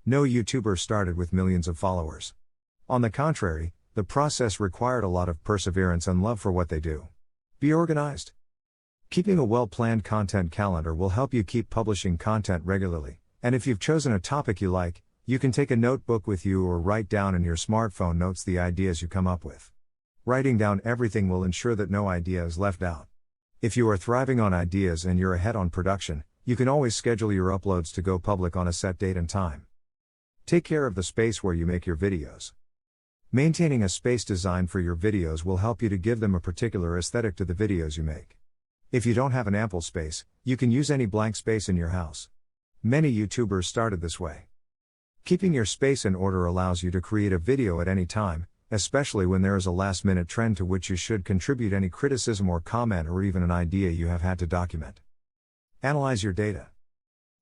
No YouTuber started with millions of followers. On the contrary, the process required a lot of perseverance and love for what they do. Be organized. Keeping a well-planned content calendar will help you keep publishing content regularly, and if you've chosen a topic you like, you can take a notebook with you or write down in your smartphone notes the ideas you come up with. Writing down everything will ensure that no idea is left out. If you are thriving on ideas and you're ahead on production, you can always schedule your uploads to go public on a set date and time. Take care of the space where you make your videos. Maintaining a space designed for your videos will help you to give them a particular aesthetic to the videos you make. If you don't have an ample space, you can use any blank space in your house. Many YouTubers started this way. Keeping your space in order allows you to create a video at any time, especially when there is a last-minute trend to which you should contribute any criticism or comment or even an idea you have had to document. Analyze your data.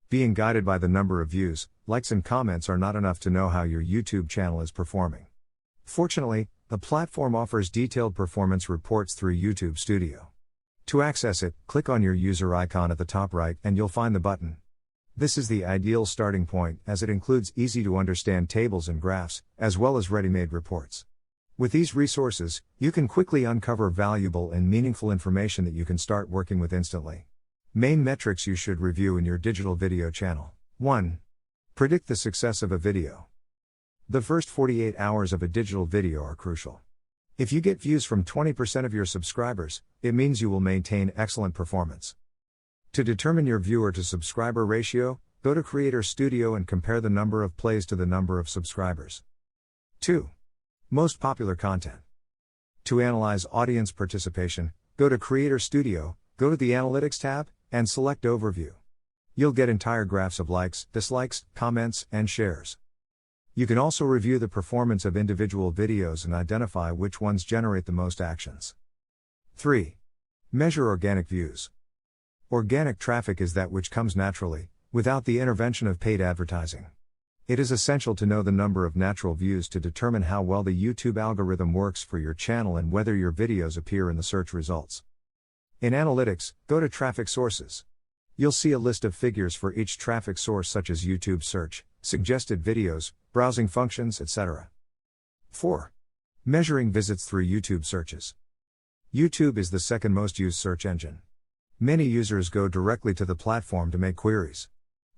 Being guided by the number of views, likes and comments are not enough to know how your YouTube channel is performing. Fortunately, the platform offers detailed performance reports through YouTube Studio. To access it, click on your user icon at the top right and you'll find the button. This is the ideal starting point as it includes easy-to-understand tables and graphs, as well as ready-made reports. With these resources, you can quickly uncover valuable and meaningful information that you can start working with instantly. Main metrics you should review in your digital video channel. 1. Predict the success of a video. The first 48 hours of a digital video are crucial. If you get views from 20% of your subscribers, it means you will maintain excellent performance. To determine your viewer to subscriber ratio, go to Creator Studio and compare the number of plays to the number of subscribers. 2. Most popular content. To analyze audience participation, go to Creator Studio, go to the Analytics tab, and select Overview. You'll get entire graphs of likes, dislikes, comments, and shares. You can also review the performance of individual videos and identify which ones generate the most actions. 3. Measure organic views. Organic traffic is that which comes naturally, without the intervention of paid advertising. It is essential to know the number of natural views to determine how well the YouTube algorithm works for your channel and whether your videos appear in the search results. In Analytics, go to Traffic Sources. You'll see a list of figures for each traffic source such as YouTube search, suggested videos, browsing functions, etc. 4. Measuring visits through YouTube searches. YouTube is the second most used search engine. Many users go directly to the platform to make queries.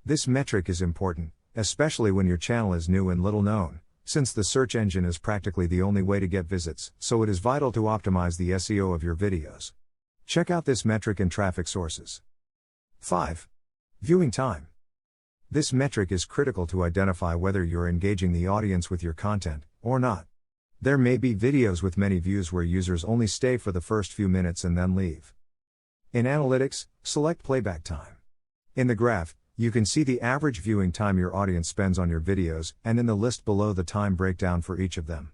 This metric is important, especially when your channel is new and little known, since the search engine is practically the only way to get visits, so it is vital to optimize the SEO of your videos. Check out this metric in Traffic Sources. 5. Viewing time. This metric is critical to identify whether you're engaging the audience with your content, or not. There may be videos with many views where users only stay for the first few minutes and then leave. In Analytics, select Playback Time. In the graph, you can see the average viewing time your audience spends on your videos, and in the list below the time breakdown for each of them.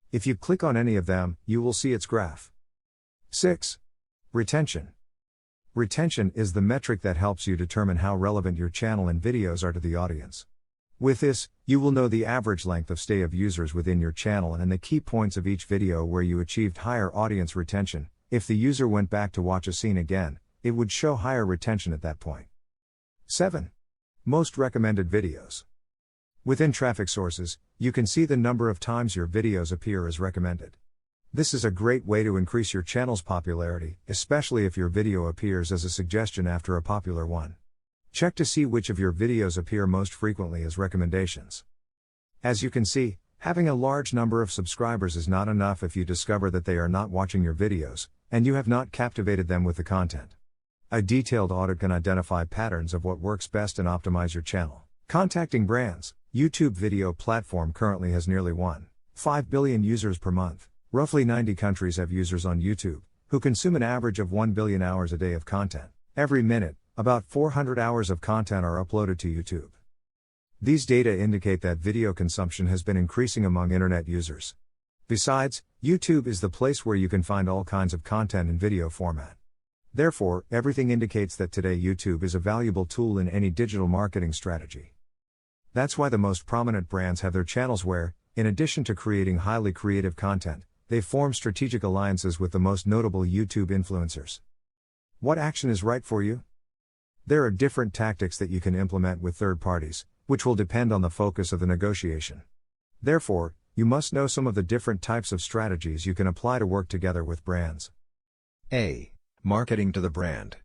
If you click on any of them, you will see its graph. 6. Retention. Retention is the metric that helps you determine how relevant your channel and videos are to the audience. With this, you will know the average length of stay of users within your channel and the key points of each video where you achieved higher audience retention. If the user went back to watch a scene again, it would show higher retention at that point. 7. Most recommended videos. Within traffic sources, you can see the number of times your videos appear as recommended. This is a great way to increase your channel's popularity, especially if your video appears as a suggestion after a popular one. Check to see which of your videos appear most frequently as recommendations. As you can see, having a large number of subscribers is not enough if you discover that they are not watching your videos, and you have not captivated them with the content. A detailed audit can identify patterns of what works best and optimize your channel. Contacting brands. YouTube video platform currently has nearly 1.5 billion users per month. Roughly 90 countries have users on YouTube, who consume an average of 1 billion hours a day of content. Every minute, about 400 hours of content are uploaded to YouTube. These data indicate that video consumption has been increasing among internet users. Besides, YouTube is the place where you can find all kinds of content in video format. Therefore, everything indicates that today YouTube is a valuable tool in any digital marketing strategy. That's why the most prominent brands have their channels where, in addition to creating highly creative content, they form strategic alliances with the most notable YouTube influencers. What action is right for you? There are different tactics that you can implement with third parties, which will depend on the focus of the negotiation. Therefore, you must know some of the different types of strategies you can apply to work together with brands. A. Marketing to the brand.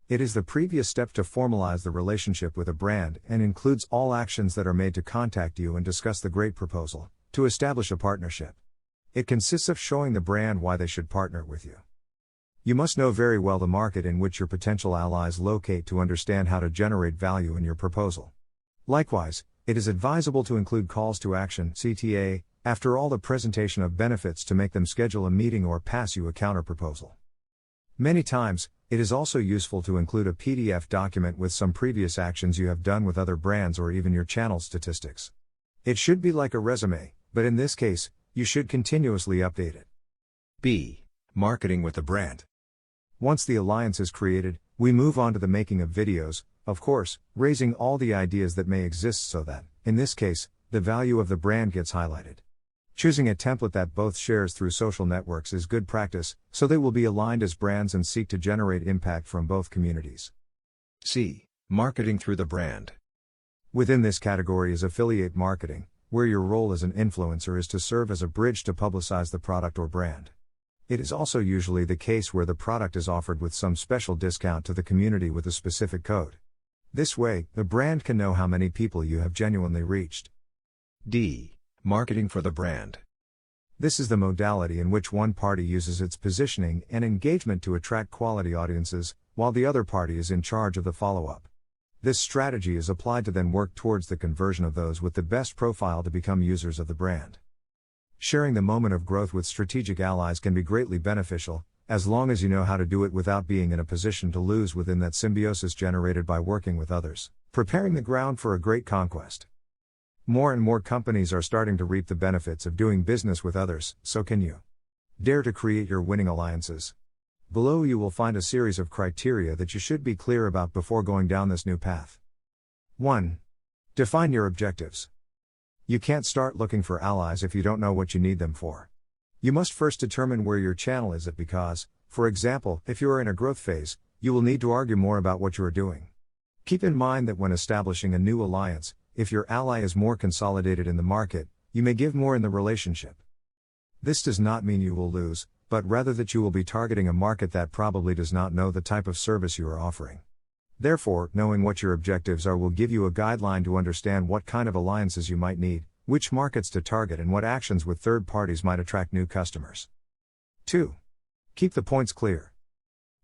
It is the previous step to formalize the relationship with a brand and includes all actions that are made to contact you and discuss the great proposal to establish a partnership. It consists of showing the brand why they should partner with you. You must know very well the market in which your potential allies locate to understand how to generate value in your proposal. Likewise, it is advisable to include calls to action (CTA) after all the presentation of benefits to make them schedule a meeting or pass you a counterproposal. Many times, it is also useful to include a PDF document with some previous actions you have done with other brands or even your channel statistics. It should be like a resume, but in this case, you should continuously update it. B. Marketing with the brand. Once the alliance is created, we move on to the making of videos, of course, raising all the ideas that may exist so that, in this case, the value of the brand gets highlighted. Choosing a template that both shares through social networks is good practice, so they will be aligned as brands and seek to generate impact from both communities. C. Marketing through the brand. Within this category is affiliate marketing, where your role as an influencer is to serve as a bridge to publicize the product or brand. It is also usually the case where the product is offered with some special discount to the community with a specific code. This way, the brand can know how many people you have genuinely reached. D. Marketing for the brand. This is the modality in which one party uses its positioning and engagement to attract quality audiences, while the other party is in charge of the follow-up. This strategy is applied to then work towards the conversion of those with the best profile to become users of the brand. Sharing the moment of growth with strategic allies can be greatly beneficial, as long as you know how to do it without being in a position to lose within that symbiosis generated by working with others, preparing the ground for a great conquest. More and more companies are starting to reap the benefits of doing business with others, so can you. Dare to create your winning alliances. Below you will find a series of criteria that you should be clear about before going down this new path. 1. Define your objectives. You can't start looking for allies if you don't know what you need them for. You must first determine where your channel is at because, for example, if you are in a growth phase, you will need to argue more about what you are doing. Keep in mind that when establishing a new alliance, if your ally is more consolidated in the market, you may give more in the relationship. This does not mean you will lose, but rather that you will be targeting a market that probably does not know the type of service you are offering. Therefore, knowing what your objectives are will give you a guideline to understand what kind of alliances you might need, which markets to target and what actions with third parties might attract new customers. 2. Keep the points clear.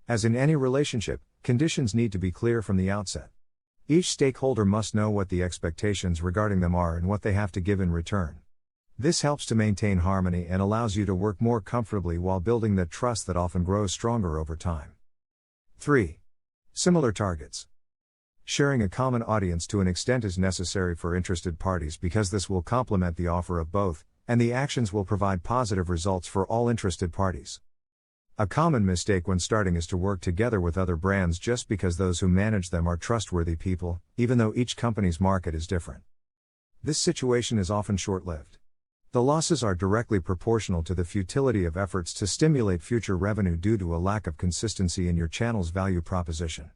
As in any relationship, conditions need to be clear from the outset. Each stakeholder must know what the expectations regarding them are and what they have to give in return. This helps to maintain harmony and allows you to work more comfortably while building that trust that often grows stronger over time. 3. Similar targets. Sharing a common audience to an extent is necessary for interested parties because this will complement the offer of both, and the actions will provide positive results for all interested parties. A common mistake when starting is to work together with other brands just because those who manage them are trustworthy people, even though each company's market is different. This situation is often short-lived. The losses are directly proportional to the futility of efforts to stimulate future revenue due to a lack of consistency in your channel's value proposition.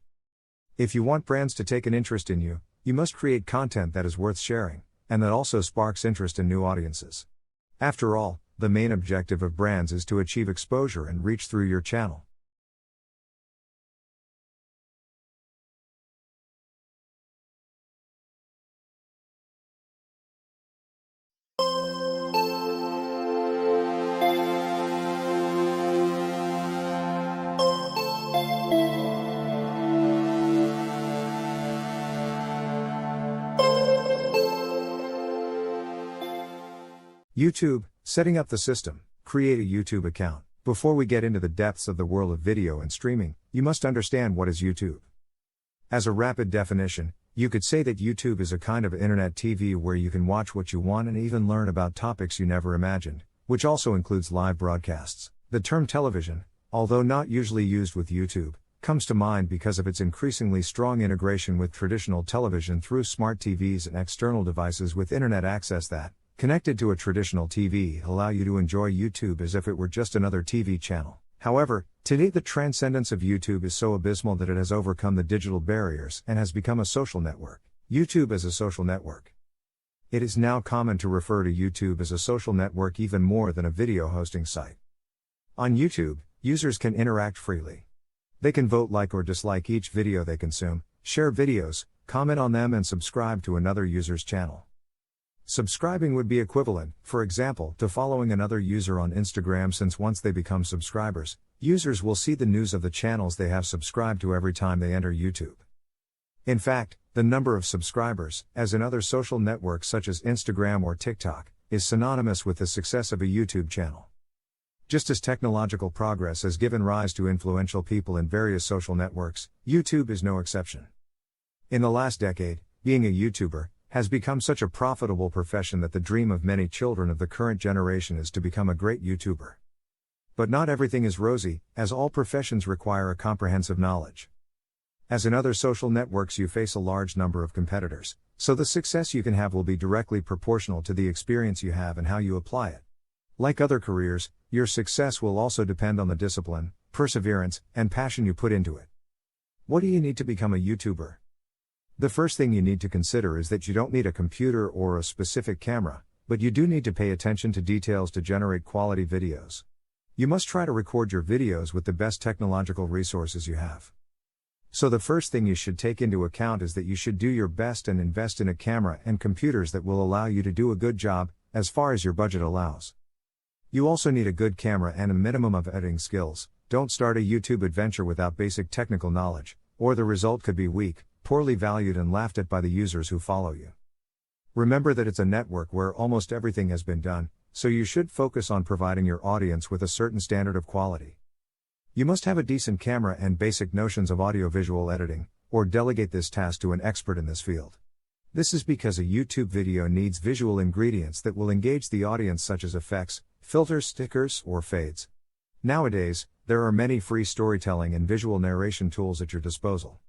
If you want brands to take an interest in you, you must create content that is worth sharing, and that also sparks interest in new audiences. After all, the main objective of brands is to achieve exposure and reach through your channel. YouTube, setting up the system. Create a YouTube account. Before we get into the depths of the world of video and streaming, you must understand what is YouTube. As a rapid definition, you could say that YouTube is a kind of internet TV where you can watch what you want and even learn about topics you never imagined, which also includes live broadcasts. The term television, although not usually used with YouTube, comes to mind because of its increasingly strong integration with traditional television through smart TVs and external devices with internet access that, connected to a traditional TV, allow you to enjoy YouTube as if it were just another TV channel. However, today the transcendence of YouTube is so abysmal that it has overcome the digital barriers and has become a social network. YouTube as a social network. It is now common to refer to YouTube as a social network even more than a video hosting site. On YouTube, users can interact freely. They can vote, like or dislike each video they consume, share videos, comment on them, and subscribe to another user's channel. Subscribing would be equivalent, for example, to following another user on Instagram, since once they become subscribers, users will see the news of the channels they have subscribed to every time they enter YouTube. In fact, the number of subscribers, as in other social networks such as Instagram or TikTok, is synonymous with the success of a YouTube channel. Just as technological progress has given rise to influential people in various social networks, YouTube is no exception. In the last decade, being a YouTuber has become such a profitable profession that the dream of many children of the current generation is to become a great YouTuber. But not everything is rosy, as all professions require a comprehensive knowledge. As in other social networks, you face a large number of competitors, so the success you can have will be directly proportional to the experience you have and how you apply it. Like other careers, your success will also depend on the discipline, perseverance, and passion you put into it. What do you need to become a YouTuber? The first thing you need to consider is that you don't need a computer or a specific camera, but you do need to pay attention to details to generate quality videos. You must try to record your videos with the best technological resources you have. So the first thing you should take into account is that you should do your best and invest in a camera and computers that will allow you to do a good job, as far as your budget allows. You also need a good camera and a minimum of editing skills. Don't start a YouTube adventure without basic technical knowledge, or the result could be weak, poorly valued, and laughed at by the users who follow you. Remember that it's a network where almost everything has been done, so you should focus on providing your audience with a certain standard of quality. You must have a decent camera and basic notions of audiovisual editing, or delegate this task to an expert in this field. This is because a YouTube video needs visual ingredients that will engage the audience, such as effects, filters, stickers, or fades. Nowadays, there are many free storytelling and visual narration tools at your disposal.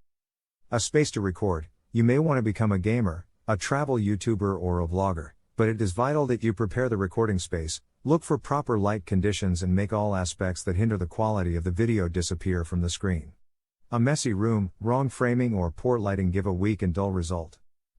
A space to record. You may want to become a gamer, a travel YouTuber, or a vlogger, but it is vital that you prepare the recording space, look for proper light conditions, and make all aspects that hinder the quality of the video disappear from the screen. A messy room, wrong framing, or poor lighting give a weak and dull result.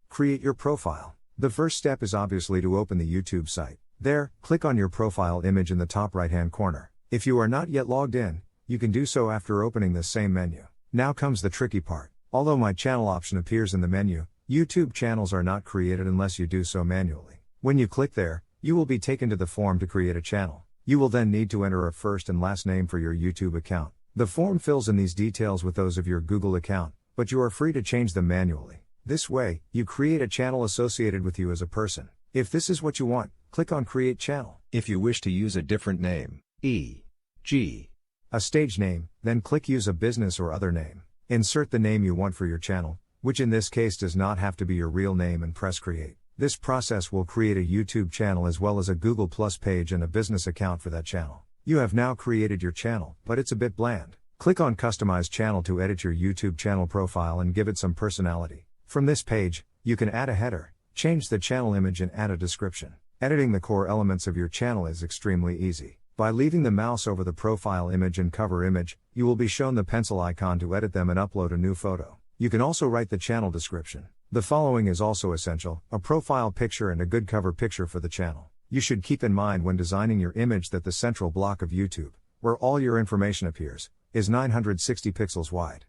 Create your profile. The first step is obviously to open the YouTube site. There, click on your profile image in the top right-hand corner. If you are not yet logged in, you can do so after opening this same menu. Now comes the tricky part. Although My Channel option appears in the menu, YouTube channels are not created unless you do so manually. When you click there, you will be taken to the form to create a channel. You will then need to enter a first and last name for your YouTube account. The form fills in these details with those of your Google account, but you are free to change them manually. This way, you create a channel associated with you as a person. If this is what you want, click on Create Channel. If you wish to use a different name, e.g., a stage name, then click Use a business or other name. Insert the name you want for your channel, which in this case does not have to be your real name, and press Create. This process will create a YouTube channel as well as a Google Plus page and a business account for that channel. You have now created your channel, but it's a bit bland. Click on Customize Channel to edit your YouTube channel profile and give it some personality. From this page, you can add a header, change the channel image and add a description. Editing the core elements of your channel is extremely easy. By leaving the mouse over the profile image and cover image, you will be shown the pencil icon to edit them and upload a new photo. You can also write the channel description. The following is also essential: a profile picture and a good cover picture for the channel. You should keep in mind when designing your image that the central block of YouTube, where all your information appears, is 960 pixels wide.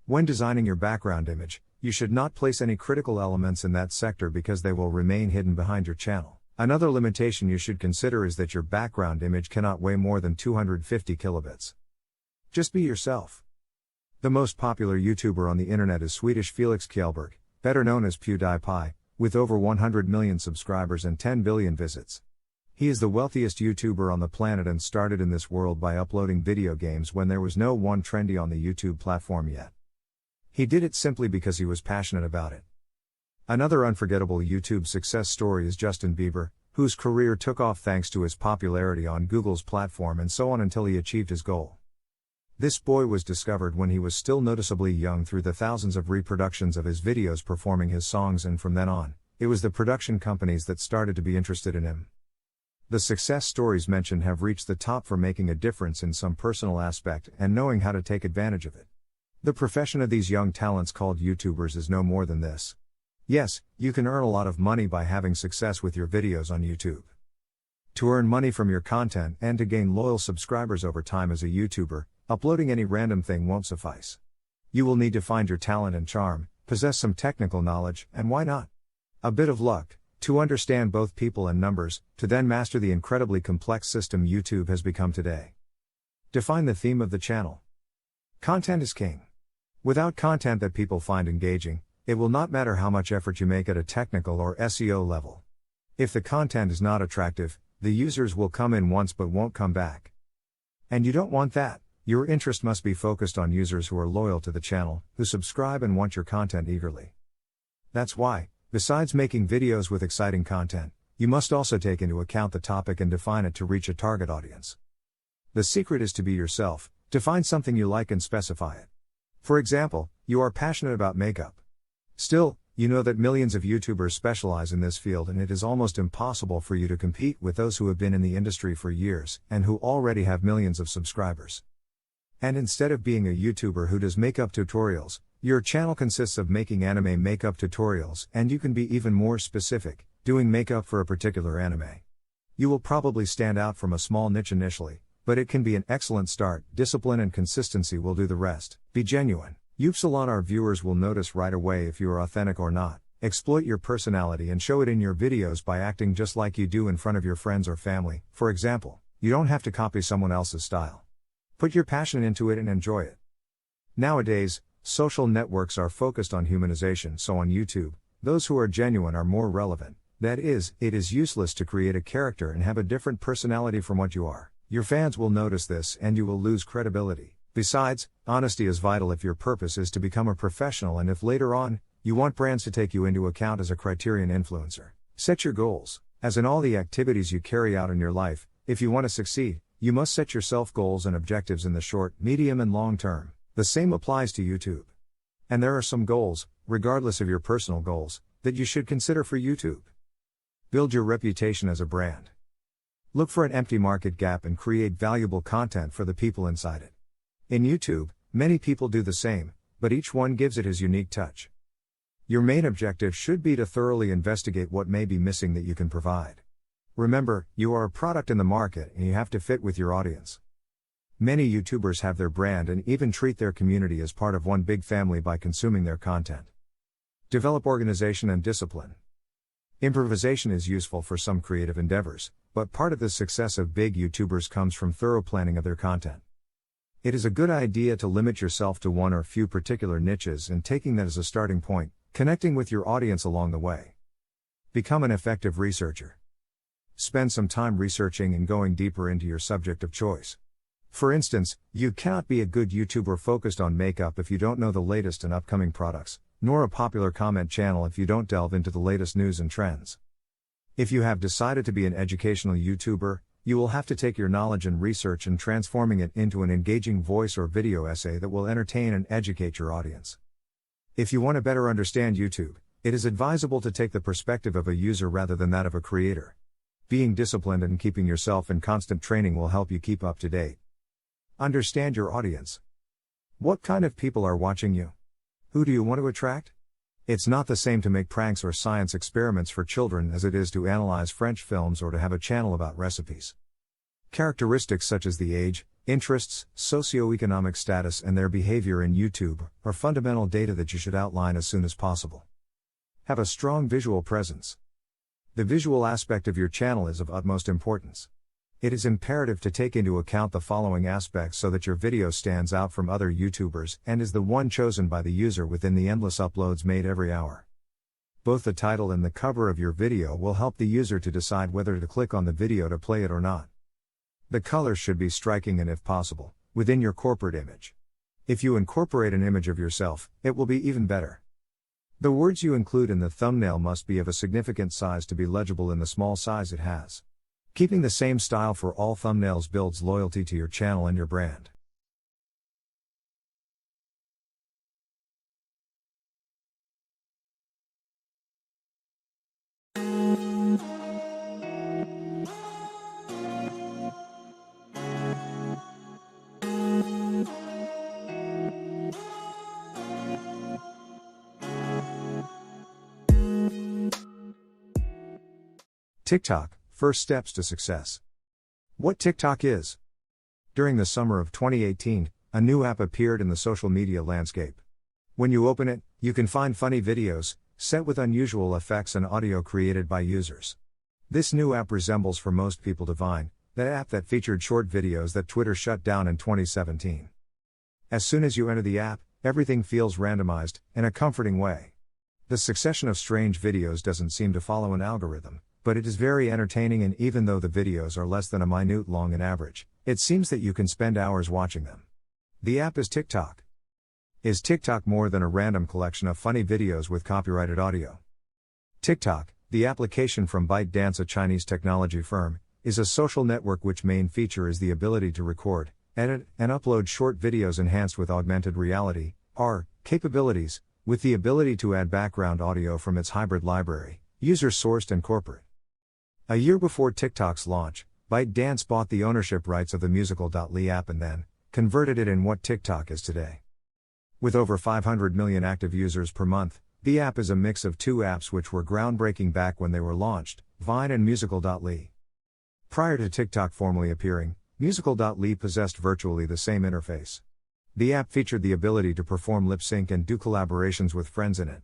When designing your background image, you should not place any critical elements in that sector because they will remain hidden behind your channel. Another limitation you should consider is that your background image cannot weigh more than 250 kilobits. Just be yourself. The most popular YouTuber on the internet is Swedish Felix Kjellberg, better known as PewDiePie, with over 100 million subscribers and 10 billion visits. He is the wealthiest YouTuber on the planet and started in this world by uploading video games when there was no one trendy on the YouTube platform yet. He did it simply because he was passionate about it. Another unforgettable YouTube success story is Justin Bieber, whose career took off thanks to his popularity on Google's platform and so on until he achieved his goal. This boy was discovered when he was still noticeably young through the thousands of reproductions of his videos performing his songs, and from then on, it was the production companies that started to be interested in him. The success stories mentioned have reached the top for making a difference in some personal aspect and knowing how to take advantage of it. The profession of these young talents called YouTubers is no more than this. Yes, you can earn a lot of money by having success with your videos on YouTube. To earn money from your content and to gain loyal subscribers over time as a YouTuber, uploading any random thing won't suffice. You will need to find your talent and charm, possess some technical knowledge, and why not? A bit of luck, to understand both people and numbers, to then master the incredibly complex system YouTube has become today. Define the theme of the channel. Content is king. Without content that people find engaging, it will not matter how much effort you make at a technical or SEO level. If the content is not attractive, the users will come in once but won't come back. And you don't want that. Your interest must be focused on users who are loyal to the channel, who subscribe and want your content eagerly. That's why, besides making videos with exciting content, you must also take into account the topic and define it to reach a target audience. The secret is to be yourself, to find something you like and specify it. For example, you are passionate about makeup. Still, you know that millions of YouTubers specialize in this field and it is almost impossible for you to compete with those who have been in the industry for years and who already have millions of subscribers. And instead of being a YouTuber who does makeup tutorials, your channel consists of making anime makeup tutorials, and you can be even more specific, doing makeup for a particular anime. You will probably stand out from a small niche initially, but it can be an excellent start. Discipline and consistency will do the rest. Be genuine. Our viewers will notice right away if you are authentic or not. Exploit your personality and show it in your videos by acting just like you do in front of your friends or family. For example, you don't have to copy someone else's style. Put your passion into it and enjoy it. Nowadays, social networks are focused on humanization, so on YouTube, those who are genuine are more relevant. That is, it is useless to create a character and have a different personality from what you are. Your fans will notice this and you will lose credibility. Besides, honesty is vital if your purpose is to become a professional and if later on, you want brands to take you into account as a criterion influencer. Set your goals. As in all the activities you carry out in your life, if you want to succeed, you must set yourself goals and objectives in the short, medium and long term. The same applies to YouTube. And there are some goals, regardless of your personal goals, that you should consider for YouTube. Build your reputation as a brand. Look for an empty market gap and create valuable content for the people inside it. In YouTube, many people do the same, but each one gives it his unique touch. Your main objective should be to thoroughly investigate what may be missing that you can provide. Remember, you are a product in the market and you have to fit with your audience. Many YouTubers have their brand and even treat their community as part of one big family by consuming their content. Develop organization and discipline. Improvisation is useful for some creative endeavors, but part of the success of big YouTubers comes from thorough planning of their content. It is a good idea to limit yourself to one or few particular niches and taking that as a starting point, Connecting with your audience along the way. Become an effective researcher. Spend some time researching and going deeper into your subject of choice. For instance, you cannot be a good YouTuber focused on makeup if you don't know the latest and upcoming products, nor a popular comment channel if you don't delve into the latest news and trends. If you have decided to be an educational YouTuber, you will have to take your knowledge and research and transforming it into an engaging voice or video essay that will entertain and educate your audience. If you want to better understand YouTube, it is advisable to take the perspective of a user rather than that of a creator. Being disciplined and keeping yourself in constant training will help you keep up to date. Understand your audience. What kind of people are watching you? Who do you want to attract? It's not the same to make pranks or science experiments for children as it is to analyze French films or to have a channel about recipes. Characteristics such as the age, interests, socioeconomic status, and their behavior in YouTube are fundamental data that you should outline as soon as possible. Have a strong visual presence. The visual aspect of your channel is of utmost importance. It is imperative to take into account the following aspects so that your video stands out from other YouTubers and is the one chosen by the user within the endless uploads made every hour. Both the title and the cover of your video will help the user to decide whether to click on the video to play it or not. The colors should be striking and, if possible, within your corporate image. If you incorporate an image of yourself, it will be even better. The words you include in the thumbnail must be of a significant size to be legible in the small size it has. Keeping the same style for all thumbnails builds loyalty to your channel and your brand. TikTok, first steps to success. What TikTok is? During the summer of 2018, a new app appeared in the social media landscape. When you open it, you can find funny videos, set with unusual effects and audio created by users. This new app resembles for most people to Vine, the app that featured short videos that Twitter shut down in 2017. As soon as you enter the app, everything feels randomized, in a comforting way. The succession of strange videos doesn't seem to follow an algorithm, but it is very entertaining, and even though the videos are less than a minute long in average, it seems that you can spend hours watching them. The app is TikTok. Is TikTok more than a random collection of funny videos with copyrighted audio? TikTok, the application from ByteDance, a Chinese technology firm, is a social network which main feature is the ability to record, edit, and upload short videos enhanced with augmented reality, AR, capabilities, with the ability to add background audio from its hybrid library, user-sourced and corporate. A year before TikTok's launch, ByteDance bought the ownership rights of the Musical.ly app and then converted it in what TikTok is today. With over 500 million active users per month, the app is a mix of two apps which were groundbreaking back when they were launched, Vine and Musical.ly. Prior to TikTok formally appearing, Musical.ly possessed virtually the same interface. The app featured the ability to perform lip sync and do collaborations with friends in it.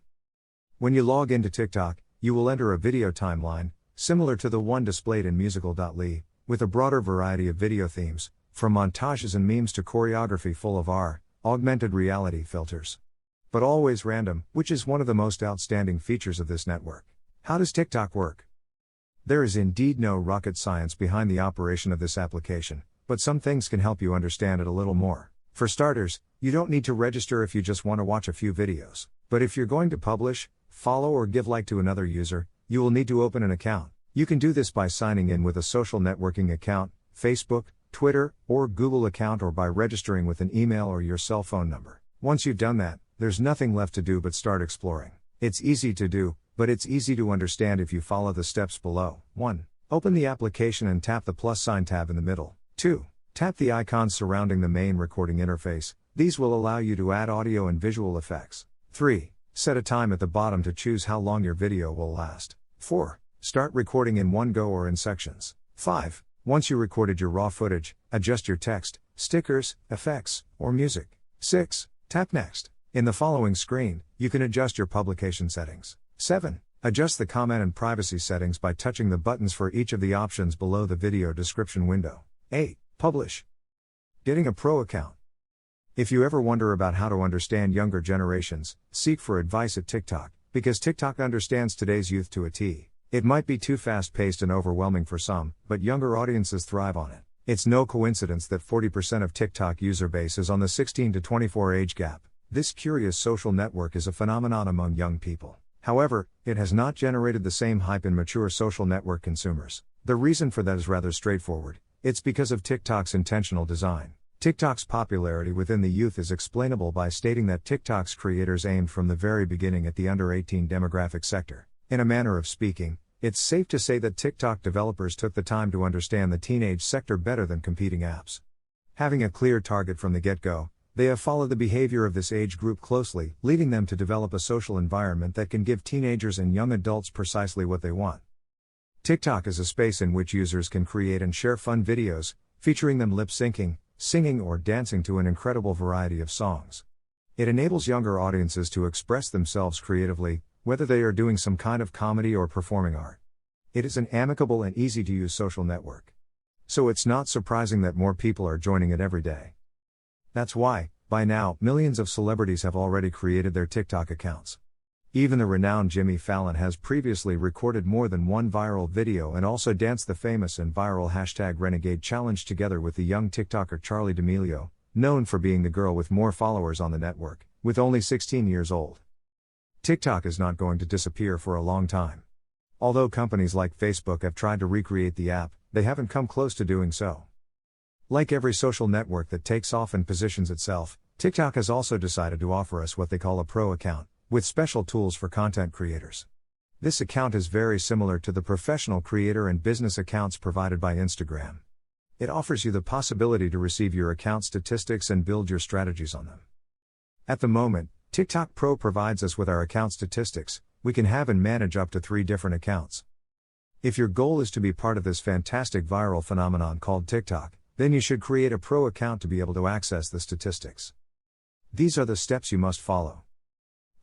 When you log into TikTok, you will enter a video timeline, similar to the one displayed in Musical.ly, with a broader variety of video themes, from montages and memes to choreography full of AR, augmented reality filters. But always random, which is one of the most outstanding features of this network. How does TikTok work? There is indeed no rocket science behind the operation of this application, but some things can help you understand it a little more. For starters, you don't need to register if you just want to watch a few videos. But if you're going to publish, follow or give like to another user, you will need to open an account. You can do this by signing in with a social networking account, Facebook, Twitter, or Google account, or by registering with an email or your cell phone number. Once you've done that, there's nothing left to do but start exploring. It's easy to do, but it's easy to understand if you follow the steps below. 1. Open the application and tap the plus sign tab in the middle. 2. Tap the icons surrounding the main recording interface. These will allow you to add audio and visual effects. 3. Set a time at the bottom to choose how long your video will last. 4. Start recording in one go or in sections. 5. Once you recorded your raw footage, adjust your text, stickers, effects, or music. 6. Tap Next. In the following screen, you can adjust your publication settings. 7. Adjust the comment and privacy settings by touching the buttons for each of the options below the video description window. 8. Publish. Getting a pro account. If you ever wonder about how to understand younger generations, seek for advice at TikTok, Because TikTok understands today's youth to a T. It might be too fast-paced and overwhelming for some, but younger audiences thrive on it. It's no coincidence that 40% of TikTok user base is on the 16 to 24 age gap. This curious social network is a phenomenon among young people. However, it has not generated the same hype in mature social network consumers. The reason for that is rather straightforward. It's because of TikTok's intentional design. TikTok's popularity within the youth is explainable by stating that TikTok's creators aimed from the very beginning at the under 18 demographic sector. In a manner of speaking, it's safe to say that TikTok developers took the time to understand the teenage sector better than competing apps. Having a clear target from the get-go, they have followed the behavior of this age group closely, leading them to develop a social environment that can give teenagers and young adults precisely what they want. TikTok is a space in which users can create and share fun videos, featuring them lip-syncing, singing or dancing to an incredible variety of songs. It enables younger audiences to express themselves creatively, whether they are doing some kind of comedy or performing art. It is an amicable and easy-to-use social network. So it's not surprising that more people are joining it every day. That's why, by now, millions of celebrities have already created their TikTok accounts. Even the renowned Jimmy Fallon has previously recorded more than one viral video and also danced the famous and viral #Renegade challenge together with the young TikToker Charli D'Amelio, known for being the girl with more followers on the network, with only 16 years old. TikTok is not going to disappear for a long time. Although companies like Facebook have tried to recreate the app, they haven't come close to doing so. Like every social network that takes off and positions itself, TikTok has also decided to offer us what they call a pro account, with special tools for content creators. This account is very similar to the professional creator and business accounts provided by Instagram. It offers you the possibility to receive your account statistics and build your strategies on them. At the moment, TikTok Pro provides us with our account statistics. We can have and manage up to 3 different accounts. If your goal is to be part of this fantastic viral phenomenon called TikTok, then you should create a pro account to be able to access the statistics. These are the steps you must follow.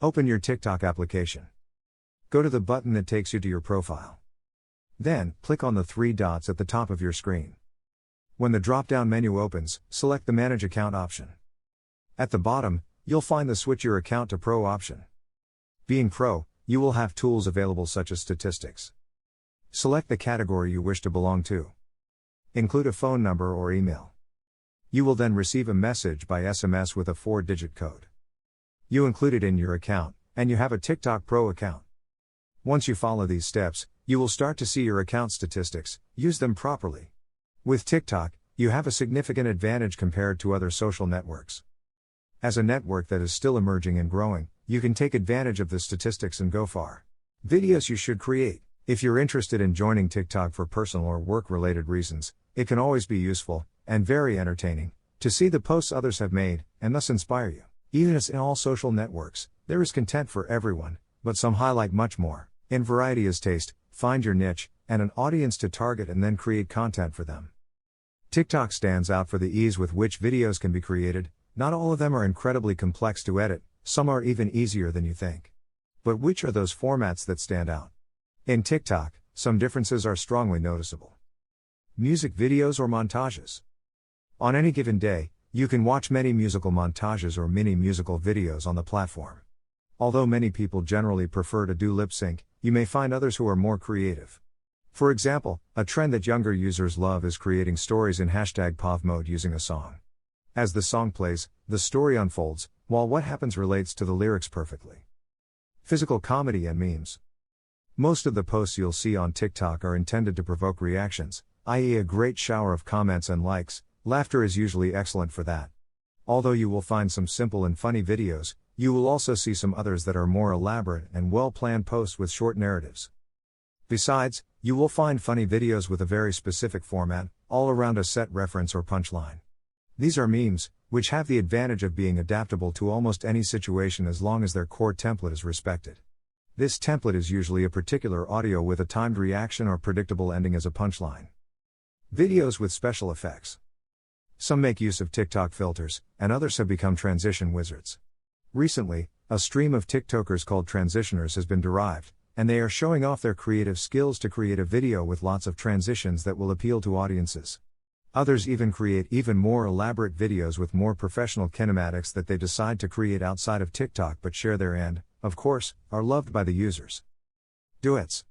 Open your TikTok application. Go to the button that takes you to your profile. Then, click on the 3 dots at the top of your screen. When the drop-down menu opens, select the Manage Account option. At the bottom, you'll find the Switch Your Account to Pro option. Being Pro, you will have tools available such as statistics. Select the category you wish to belong to. Include a phone number or email. You will then receive a message by SMS with a 4-digit code. You include it in your account, and you have a TikTok Pro account. Once you follow these steps, you will start to see your account statistics. Use them properly. With TikTok, you have a significant advantage compared to other social networks. As a network that is still emerging and growing, you can take advantage of the statistics and go far. Videos you should create. If you're interested in joining TikTok for personal or work-related reasons, it can always be useful, and very entertaining, to see the posts others have made, and thus inspire you. Even as in all social networks, there is content for everyone, but some highlight much more. In variety is taste, find your niche, and an audience to target and then create content for them. TikTok stands out for the ease with which videos can be created. Not all of them are incredibly complex to edit, some are even easier than you think. But which are those formats that stand out? In TikTok, some differences are strongly noticeable. Music videos or montages. On any given day, you can watch many musical montages or mini musical videos on the platform. Although many people generally prefer to do lip sync, you may find others who are more creative. For example, a trend that younger users love is creating stories in #POV mode using a song. As the song plays, the story unfolds, while what happens relates to the lyrics perfectly. Physical comedy and memes. Most of the posts you'll see on TikTok are intended to provoke reactions, i.e. a great shower of comments and likes. Laughter is usually excellent for that. Although you will find some simple and funny videos, you will also see some others that are more elaborate and well-planned posts with short narratives. Besides, you will find funny videos with a very specific format, all around a set reference or punchline. These are memes, which have the advantage of being adaptable to almost any situation as long as their core template is respected. This template is usually a particular audio with a timed reaction or predictable ending as a punchline. Videos with special effects. Some make use of TikTok filters, and others have become transition wizards. Recently, a stream of TikTokers called transitioners has been derived, and they are showing off their creative skills to create a video with lots of transitions that will appeal to audiences. Others even create even more elaborate videos with more professional kinematics that they decide to create outside of TikTok but share their of course, are loved by the users. Duets.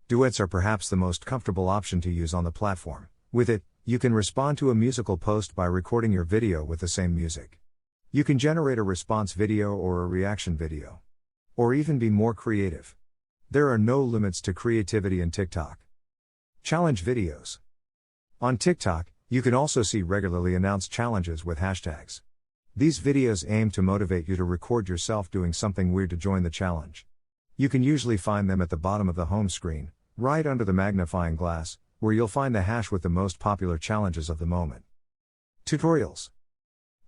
Duets are perhaps the most comfortable option to use on the platform. With it, you can respond to a musical post by recording your video with the same music. You can generate a response video or a reaction video. Or even be more creative. There are no limits to creativity in TikTok. Challenge videos. On TikTok, you can also see regularly announced challenges with hashtags. These videos aim to motivate you to record yourself doing something weird to join the challenge. You can usually find them at the bottom of the home screen, right under the magnifying glass, where you'll find the hash with the most popular challenges of the moment. Tutorials.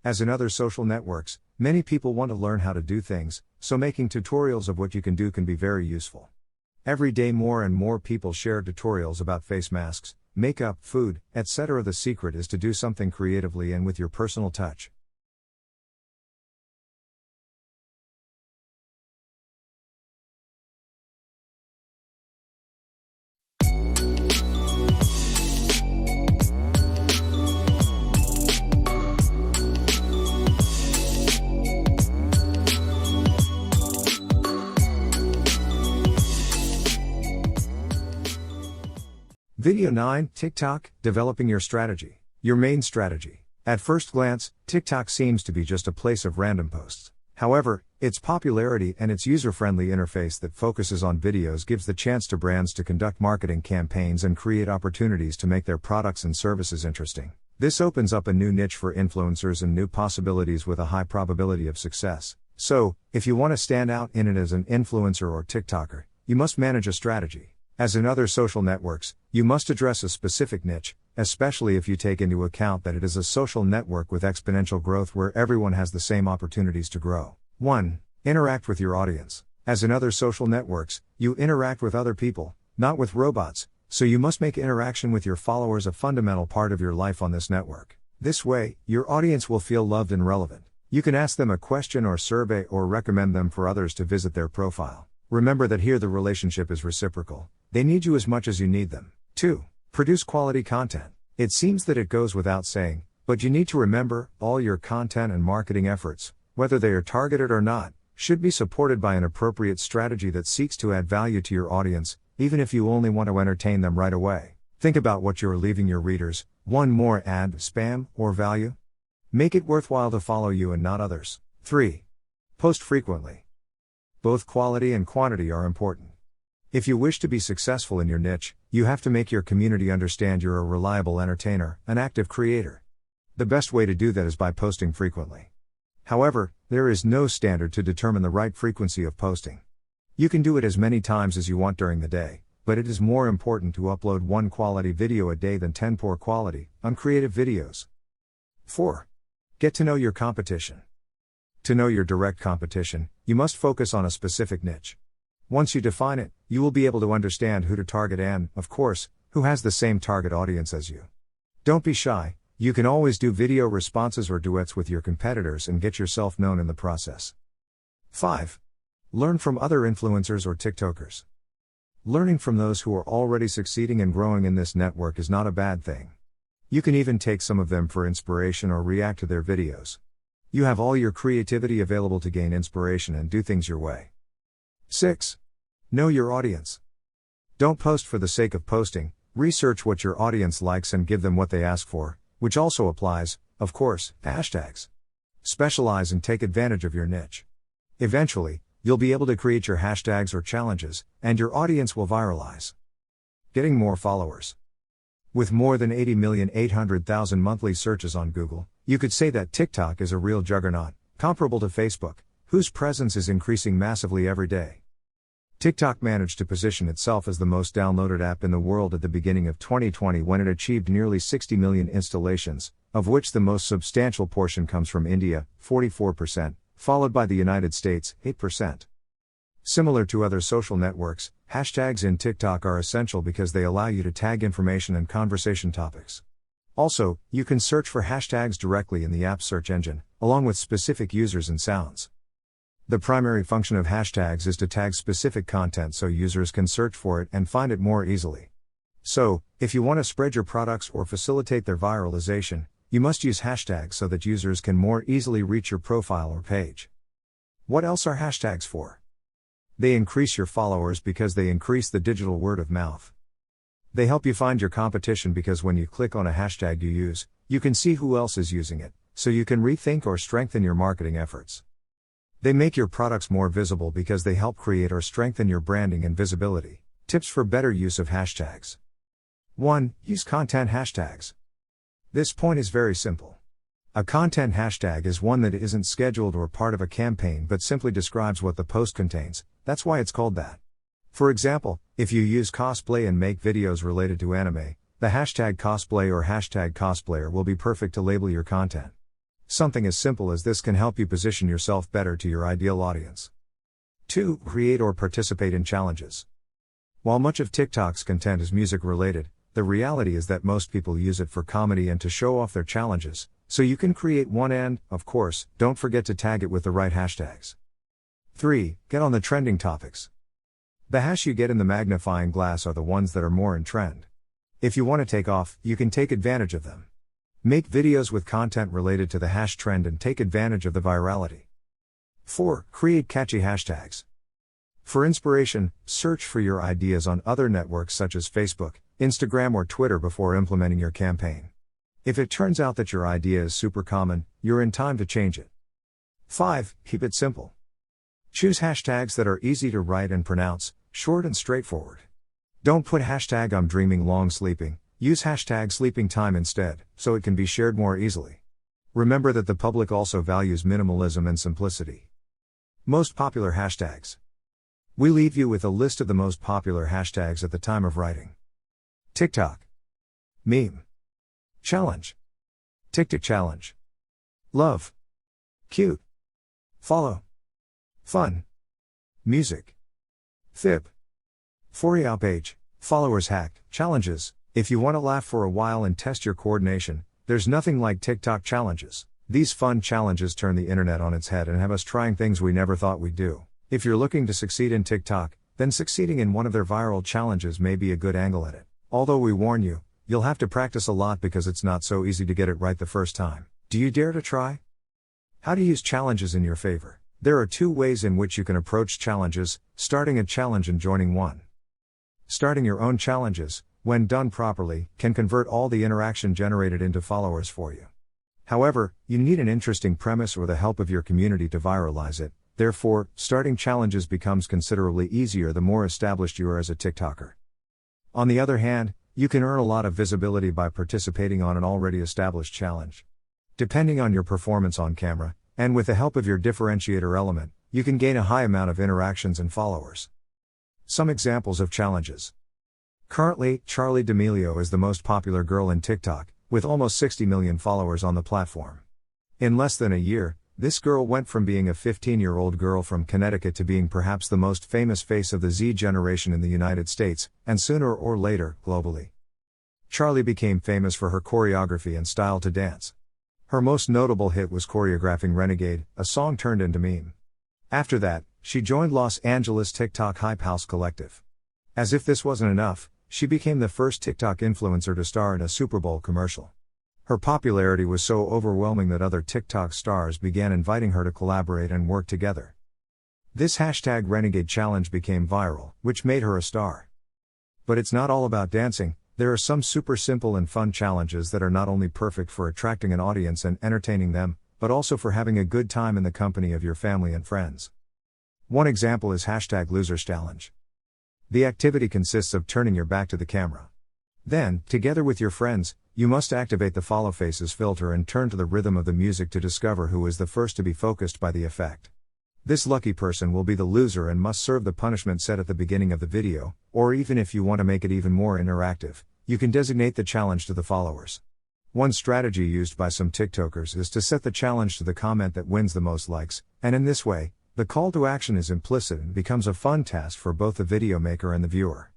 As in other social networks, many people want to learn how to do things, so making tutorials of what you can do can be very useful. Every day more and more people share tutorials about face masks, makeup, food, etc. The secret is to do something creatively and with your personal touch. Video 9, TikTok, developing your strategy. Your main strategy. At first glance, TikTok seems to be just a place of random posts. However, its popularity and its user-friendly interface that focuses on videos gives the chance to brands to conduct marketing campaigns and create opportunities to make their products and services interesting. This opens up a new niche for influencers and new possibilities with a high probability of success. So, if you want to stand out in it as an influencer or TikToker, you must manage a strategy. As in other social networks, you must address a specific niche, especially if you take into account that it is a social network with exponential growth where everyone has the same opportunities to grow. 1. Interact with your audience. As in other social networks, you interact with other people, not with robots, so you must make interaction with your followers a fundamental part of your life on this network. This way, your audience will feel loved and relevant. You can ask them a question or survey or recommend them for others to visit their profile. Remember that here the relationship is reciprocal. They need you as much as you need them. 2. Produce quality content. It seems that it goes without saying, but you need to remember, all your content and marketing efforts, whether they are targeted or not, should be supported by an appropriate strategy that seeks to add value to your audience, even if you only want to entertain them right away. Think about what you are leaving your readers. 1 more ad, spam, or value? Make it worthwhile to follow you and not others. 3. Post frequently. Both quality and quantity are important. If you wish to be successful in your niche, you have to make your community understand you're a reliable entertainer, an active creator. The best way to do that is by posting frequently. However, there is no standard to determine the right frequency of posting. You can do it as many times as you want during the day, but it is more important to upload 1 quality video a day than 10 poor quality, uncreative videos. 4. Get to know your competition. To know your direct competition, you must focus on a specific niche. Once you define it, you will be able to understand who to target and, of course, who has the same target audience as you. Don't be shy, you can always do video responses or duets with your competitors and get yourself known in the process. 5. Learn from other influencers or TikTokers. Learning from those who are already succeeding and growing in this network is not a bad thing. You can even take some of them for inspiration or react to their videos. You have all your creativity available to gain inspiration and do things your way. 6. Know your audience. Don't post for the sake of posting, research what your audience likes and give them what they ask for, which also applies, of course, to hashtags. Specialize and take advantage of your niche. Eventually, you'll be able to create your hashtags or challenges, and your audience will viralize. Getting more followers. With more than 80,800,000 monthly searches on Google, you could say that TikTok is a real juggernaut, comparable to Facebook, whose presence is increasing massively every day. TikTok managed to position itself as the most downloaded app in the world at the beginning of 2020 when it achieved nearly 60 million installations, of which the most substantial portion comes from India, 44%, followed by the United States, 8%. Similar to other social networks, hashtags in TikTok are essential because they allow you to tag information and conversation topics. Also, you can search for hashtags directly in the app's search engine, along with specific users and sounds. The primary function of hashtags is to tag specific content so users can search for it and find it more easily. So, if you want to spread your products or facilitate their viralization, you must use hashtags so that users can more easily reach your profile or page. What else are hashtags for? They increase your followers because they increase the digital word of mouth. They help you find your competition because when you click on a hashtag you use, you can see who else is using it, so you can rethink or strengthen your marketing efforts. They make your products more visible because they help create or strengthen your branding and visibility. Tips for better use of hashtags. 1. Use content hashtags. This point is very simple. A content hashtag is one that isn't scheduled or part of a campaign but simply describes what the post contains. That's why it's called that. For example, if you use cosplay and make videos related to anime, the hashtag cosplay or hashtag cosplayer will be perfect to label your content. Something as simple as this can help you position yourself better to your ideal audience. 2. Create or participate in challenges. While much of TikTok's content is music related, the reality is that most people use it for comedy and to show off their challenges, so you can create one and, of course, don't forget to tag it with the right hashtags. 3. Get on the trending topics. The hash you get in the magnifying glass are the ones that are more in trend. If you want to take off, you can take advantage of them. Make videos with content related to the hash trend and take advantage of the virality. 4. Create catchy hashtags. For inspiration, search for your ideas on other networks such as Facebook, Instagram or Twitter before implementing your campaign. If it turns out that your idea is super common, you're in time to change it. 5. Keep it simple. Choose hashtags that are easy to write and pronounce, short and straightforward. Don't put hashtag I'm dreaming long sleeping, use hashtag sleeping time instead, so it can be shared more easily. Remember that the public also values minimalism and simplicity. Most popular hashtags. We leave you with a list of the most popular hashtags at the time of writing. TikTok. Meme. Challenge. TikTok challenge. Love. Cute. Follow. Fun. Music. Fib. For you page, followers hack, challenges. If you want to laugh for a while and test your coordination, there's nothing like TikTok challenges. These fun challenges turn the internet on its head and have us trying things we never thought we'd do. If you're looking to succeed in TikTok, then succeeding in one of their viral challenges may be a good angle at it. Although we warn you, you'll have to practice a lot because it's not so easy to get it right the first time. Do you dare to try? How to use challenges in your favor. There are two ways in which you can approach challenges: starting a challenge and joining one. Starting your own challenges, when done properly, can convert all the interaction generated into followers for you. However, you need an interesting premise or the help of your community to viralize it. Therefore, starting challenges becomes considerably easier the more established you are as a TikToker. On the other hand, you can earn a lot of visibility by participating on an already established challenge. Depending on your performance on camera, and with the help of your differentiator element, you can gain a high amount of interactions and followers. Some examples of challenges. Currently, Charli D'Amelio is the most popular girl in TikTok, with almost 60 million followers on the platform. In less than a year, this girl went from being a 15-year-old girl from Connecticut to being perhaps the most famous face of the Z generation in the United States, and sooner or later, globally. Charli became famous for her choreography and style to dance. Her most notable hit was choreographing Renegade, a song turned into meme. After that, she joined Los Angeles TikTok Hype House Collective. As if this wasn't enough, she became the first TikTok influencer to star in a Super Bowl commercial. Her popularity was so overwhelming that other TikTok stars began inviting her to collaborate and work together. This hashtag Renegade challenge became viral, which made her a star. But it's not all about dancing. There are some super simple and fun challenges that are not only perfect for attracting an audience and entertaining them, but also for having a good time in the company of your family and friends. One example is hashtag Losers Challenge. The activity consists of turning your back to the camera. Then, together with your friends, you must activate the follow faces filter and turn to the rhythm of the music to discover who is the first to be focused by the effect. This lucky person will be the loser and must serve the punishment set at the beginning of the video, or even if you want to make it even more interactive, you can designate the challenge to the followers. One strategy used by some TikTokers is to set the challenge to the comment that wins the most likes, and in this way, the call to action is implicit and becomes a fun task for both the video maker and the viewer.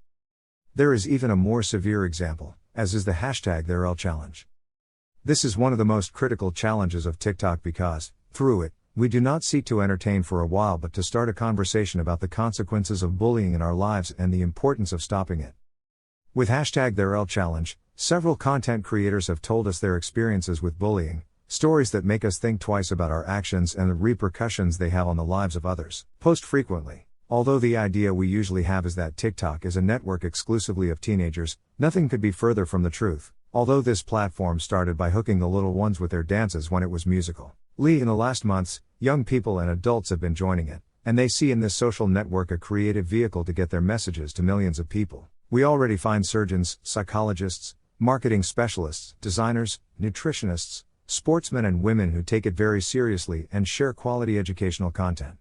There is even a more severe example, as is the hashtag #ThereL challenge. This is one of the most critical challenges of TikTok because, through it, we do not seek to entertain for a while but to start a conversation about the consequences of bullying in our lives and the importance of stopping it. With hashtag #ThereL challenge, several content creators have told us their experiences with bullying, stories that make us think twice about our actions and the repercussions they have on the lives of others. Post frequently. Although the idea we usually have is that TikTok is a network exclusively of teenagers, nothing could be further from the truth. Although this platform started by hooking the little ones with their dances when it was musical. In the last months, young people and adults have been joining it, and they see in this social network a creative vehicle to get their messages to millions of people. We already find surgeons, psychologists, marketing specialists, designers, nutritionists, sportsmen and women who take it very seriously and share quality educational content.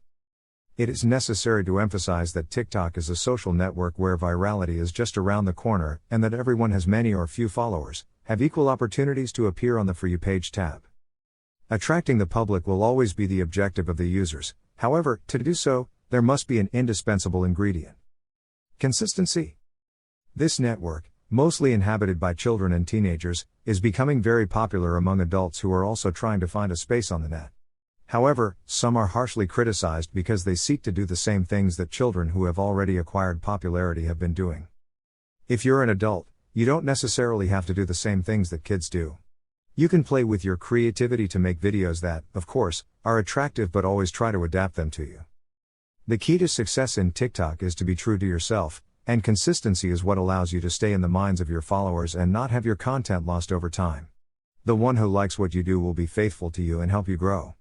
It is necessary to emphasize that TikTok is a social network where virality is just around the corner and that everyone has many or few followers, have equal opportunities to appear on the For You page tab. Attracting the public will always be the objective of the users, however, to do so, there must be an indispensable ingredient. Consistency. This network, mostly inhabited by children and teenagers, is becoming very popular among adults who are also trying to find a space on the net. However, some are harshly criticized because they seek to do the same things that children who have already acquired popularity have been doing. If you're an adult, you don't necessarily have to do the same things that kids do. You can play with your creativity to make videos that, of course, are attractive but always try to adapt them to you. The key to success in TikTok is to be true to yourself, and consistency is what allows you to stay in the minds of your followers and not have your content lost over time. The one who likes what you do will be faithful to you and help you grow.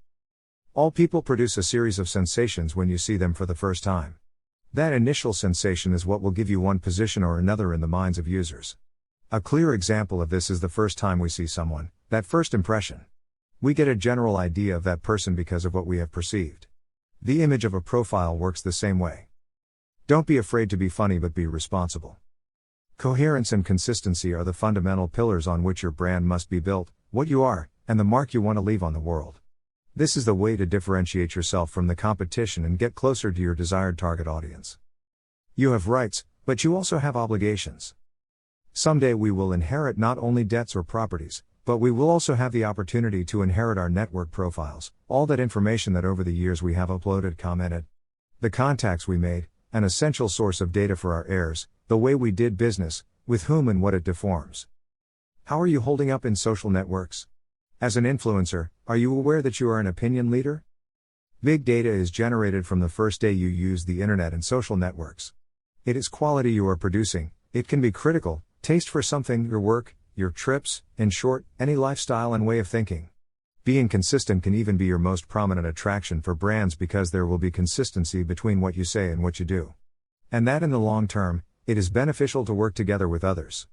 All people produce a series of sensations when you see them for the first time. That initial sensation is what will give you one position or another in the minds of users. A clear example of this is the first time we see someone, that first impression. We get a general idea of that person because of what we have perceived. The image of a profile works the same way. Don't be afraid to be funny but be responsible. Coherence and consistency are the fundamental pillars on which your brand must be built, what you are, and the mark you want to leave on the world. This is the way to differentiate yourself from the competition and get closer to your desired target audience. You have rights, but you also have obligations. Someday we will inherit not only debts or properties, but we will also have the opportunity to inherit our network profiles, all that information that over the years we have uploaded, commented. The contacts we made, an essential source of data for our heirs, the way we did business, with whom and what it deforms. How are you holding up in social networks? As an influencer, are you aware that you are an opinion leader? Big data is generated from the first day you use the internet and social networks. It is quality you are producing, it can be critical, taste for something, your work, your trips, in short, any lifestyle and way of thinking. Being consistent can even be your most prominent attraction for brands because there will be consistency between what you say and what you do. And that in the long term, it is beneficial to work together with others.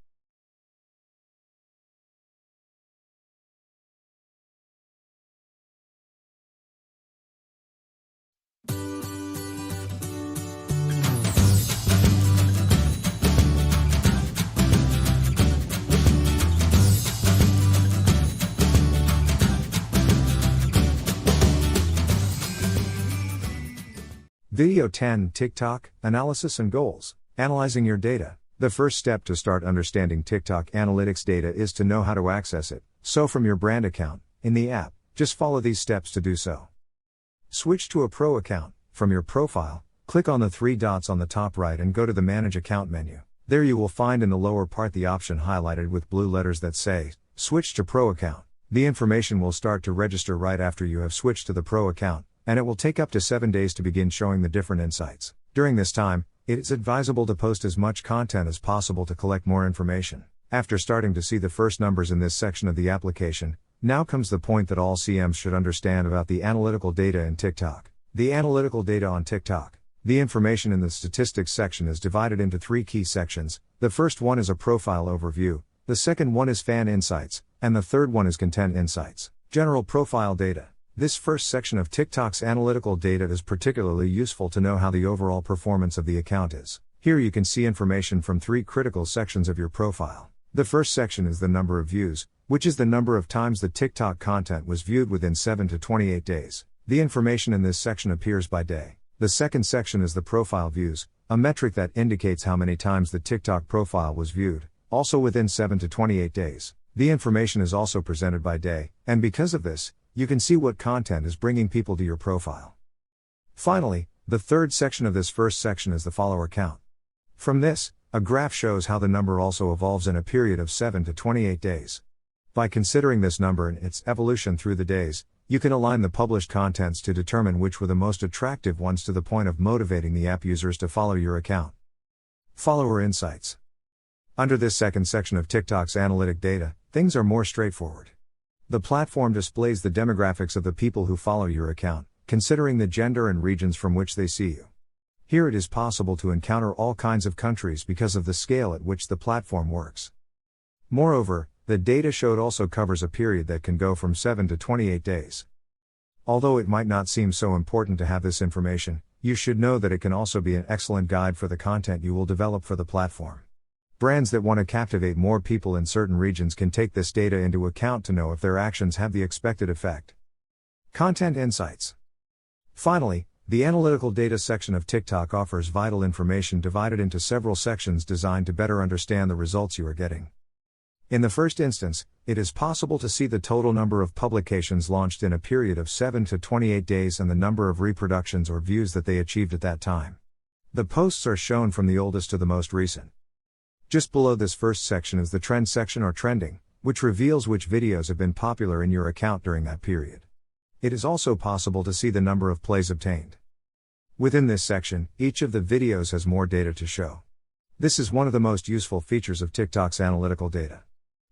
Video 10 TikTok Analysis and Goals. Analyzing your data. The first step to start understanding TikTok analytics data is to know how to access it, so from your brand account, in the app, just follow these steps to do so. Switch to a pro account. From your profile, click on the three dots on the top right and go to the Manage Account menu. There you will find in the lower part the option highlighted with blue letters that say, Switch to Pro Account. The information will start to register right after you have switched to the Pro account, and it will take up to 7 days to begin showing the different insights. During this time, it is advisable to post as much content as possible to collect more information. After starting to see the first numbers in this section of the application, now comes the point that all CMs should understand about the analytical data in TikTok. The analytical data on TikTok. The information in the statistics section is divided into 3 key sections. The first one is a profile overview, the second one is fan insights, and the third one is content insights. General profile data. This first section of TikTok's analytical data is particularly useful to know how the overall performance of the account is. Here you can see information from 3 critical sections of your profile. The first section is the number of views, which is the number of times the TikTok content was viewed within 7 to 28 days. The information in this section appears by day. The second section is the profile views, a metric that indicates how many times the TikTok profile was viewed, also within 7 to 28 days. The information is also presented by day, and because of this, you can see what content is bringing people to your profile. Finally, the third section of this first section is the follower count. From this, a graph shows how the number also evolves in a period of 7 to 28 days. By considering this number and its evolution through the days, You can align the published contents to determine which were the most attractive ones to the point of motivating the app users to follow your account. Follower insights. Under this second section of TikTok's analytic data, things are more straightforward. The platform displays the demographics of the people who follow your account, considering the gender and regions from which they see you. Here it is possible to encounter all kinds of countries because of the scale at which the platform works. Moreover, the data showed also covers a period that can go from 7 to 28 days. Although it might not seem so important to have this information, you should know that it can also be an excellent guide for the content you will develop for the platform. Brands that want to captivate more people in certain regions can take this data into account to know if their actions have the expected effect. Content insights. Finally, the analytical data section of TikTok offers vital information divided into several sections designed to better understand the results you are getting. In the first instance, it is possible to see the total number of publications launched in a period of 7 to 28 days and the number of reproductions or views that they achieved at that time. The posts are shown from the oldest to the most recent. Just below this first section is the trend section or trending, which reveals which videos have been popular in your account during that period. It is also possible to see the number of plays obtained. Within this section, each of the videos has more data to show. This is one of the most useful features of TikTok's analytical data.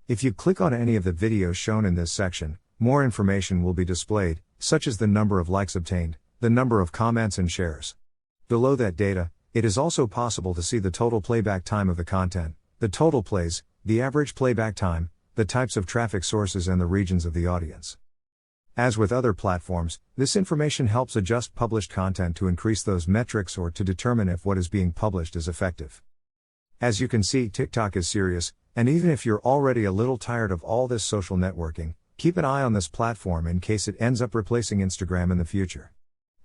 If you click on any of the videos shown in this section, more information will be displayed, such as the number of likes obtained, the number of comments and shares. Below that data, it is also possible to see the total playback time of the content, the total plays, the average playback time, the types of traffic sources and the regions of the audience. As with other platforms, this information helps adjust published content to increase those metrics or to determine if what is being published is effective. As you can see, TikTok is serious, and even if you're already a little tired of all this social networking, keep an eye on this platform in case it ends up replacing Instagram in the future.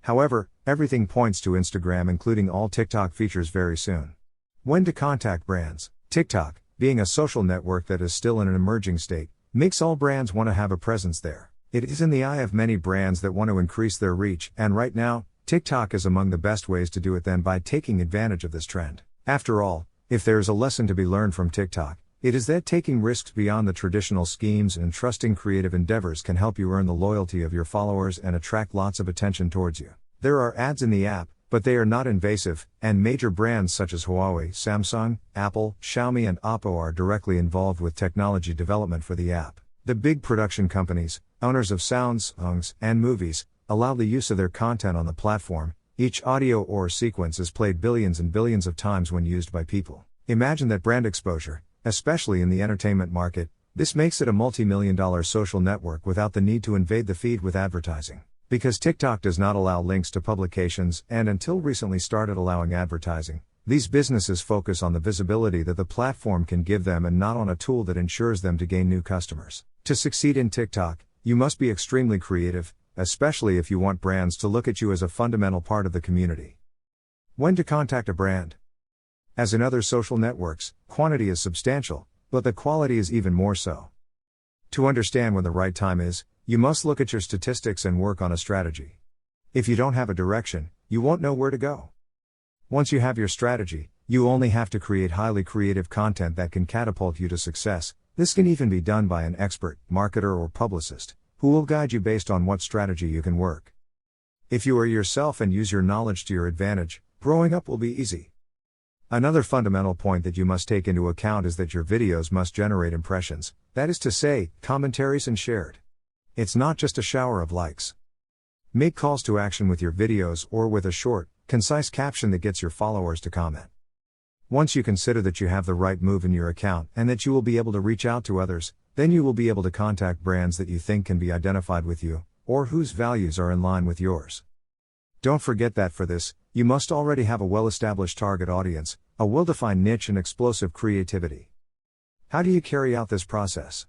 However, everything points to Instagram including all TikTok features very soon. When to contact brands. TikTok, being a social network that is still in an emerging state, makes all brands want to have a presence there. It is in the eye of many brands that want to increase their reach, and right now, TikTok is among the best ways to do it than by taking advantage of this trend. After all, if there is a lesson to be learned from TikTok, it is that taking risks beyond the traditional schemes and trusting creative endeavors can help you earn the loyalty of your followers and attract lots of attention towards you. There are ads in the app, but they are not invasive, and major brands such as Huawei, Samsung, Apple, Xiaomi and Oppo are directly involved with technology development for the app. The big production companies, owners of sounds, songs, and movies, allow the use of their content on the platform. Each audio or sequence is played billions and billions of times when used by people. Imagine that brand exposure, especially in the entertainment market. This makes it a multi-million-dollar social network without the need to invade the feed with advertising. Because TikTok does not allow links to publications and until recently started allowing advertising, these businesses focus on the visibility that the platform can give them and not on a tool that ensures them to gain new customers. To succeed in TikTok, you must be extremely creative, especially if you want brands to look at you as a fundamental part of the community. When to contact a brand. As in other social networks, quantity is substantial, but the quality is even more so. To understand when the right time is, you must look at your statistics and work on a strategy. If you don't have a direction, you won't know where to go. Once you have your strategy, you only have to create highly creative content that can catapult you to success. This can even be done by an expert, marketer or publicist, who will guide you based on what strategy you can work. If you are yourself and use your knowledge to your advantage, growing up will be easy. Another fundamental point that you must take into account is that your videos must generate impressions, that is to say, commentaries and shared. It's not just a shower of likes. Make calls to action with your videos or with a short, concise caption that gets your followers to comment. Once you consider that you have the right move in your account and that you will be able to reach out to others, then you will be able to contact brands that you think can be identified with you, or whose values are in line with yours. Don't forget that for this, you must already have a well-established target audience, a well-defined niche and explosive creativity. How do you carry out this process?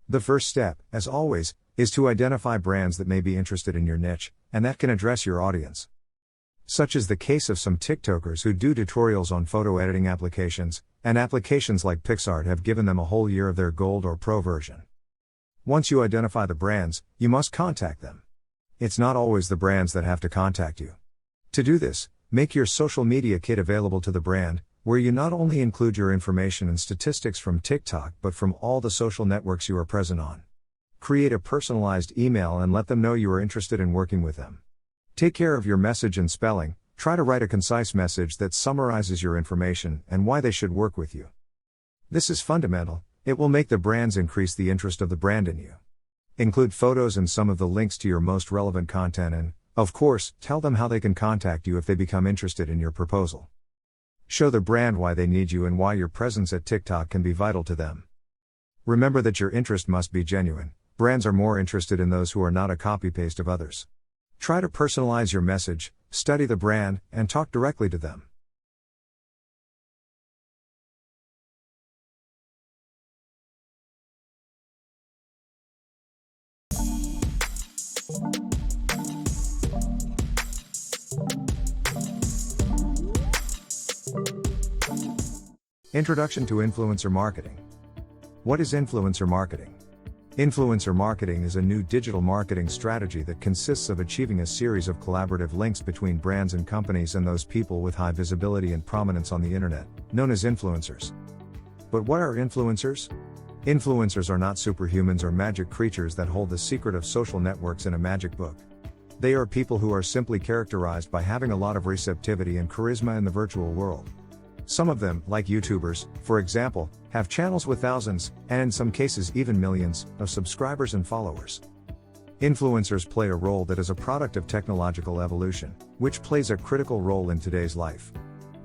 The first step, as always, is to identify brands that may be interested in your niche, and that can address your audience. Such is the case of some TikTokers who do tutorials on photo editing applications, and applications like PixArt have given them a whole year of their Gold or Pro version. Once you identify the brands, you must contact them. It's not always the brands that have to contact you. To do this, make your social media kit available to the brand, where you not only include your information and statistics from TikTok but from all the social networks you are present on. Create a personalized email and let them know you are interested in working with them. Take care of your message and spelling. Try to write a concise message that summarizes your information and why they should work with you. This is fundamental. It will make the brands increase the interest of the brand in you. Include photos and some of the links to your most relevant content and, of course, tell them how they can contact you if they become interested in your proposal. Show the brand why they need you and why your presence at TikTok can be vital to them. Remember that your interest must be genuine. Brands are more interested in those who are not a copy-paste of others. Try to personalize your message, study the brand, and talk directly to them. Introduction to Influencer Marketing. What is influencer marketing? Influencer marketing is a new digital marketing strategy that consists of achieving a series of collaborative links between brands and companies and those people with high visibility and prominence on the internet, known as influencers. But what are influencers? Influencers are not superhumans or magic creatures that hold the secret of social networks in a magic book. They are people who are simply characterized by having a lot of receptivity and charisma in the virtual world. Some of them, like YouTubers, for example, have channels with thousands, and in some cases even millions, of subscribers and followers. Influencers play a role that is a product of technological evolution, which plays a critical role in today's life.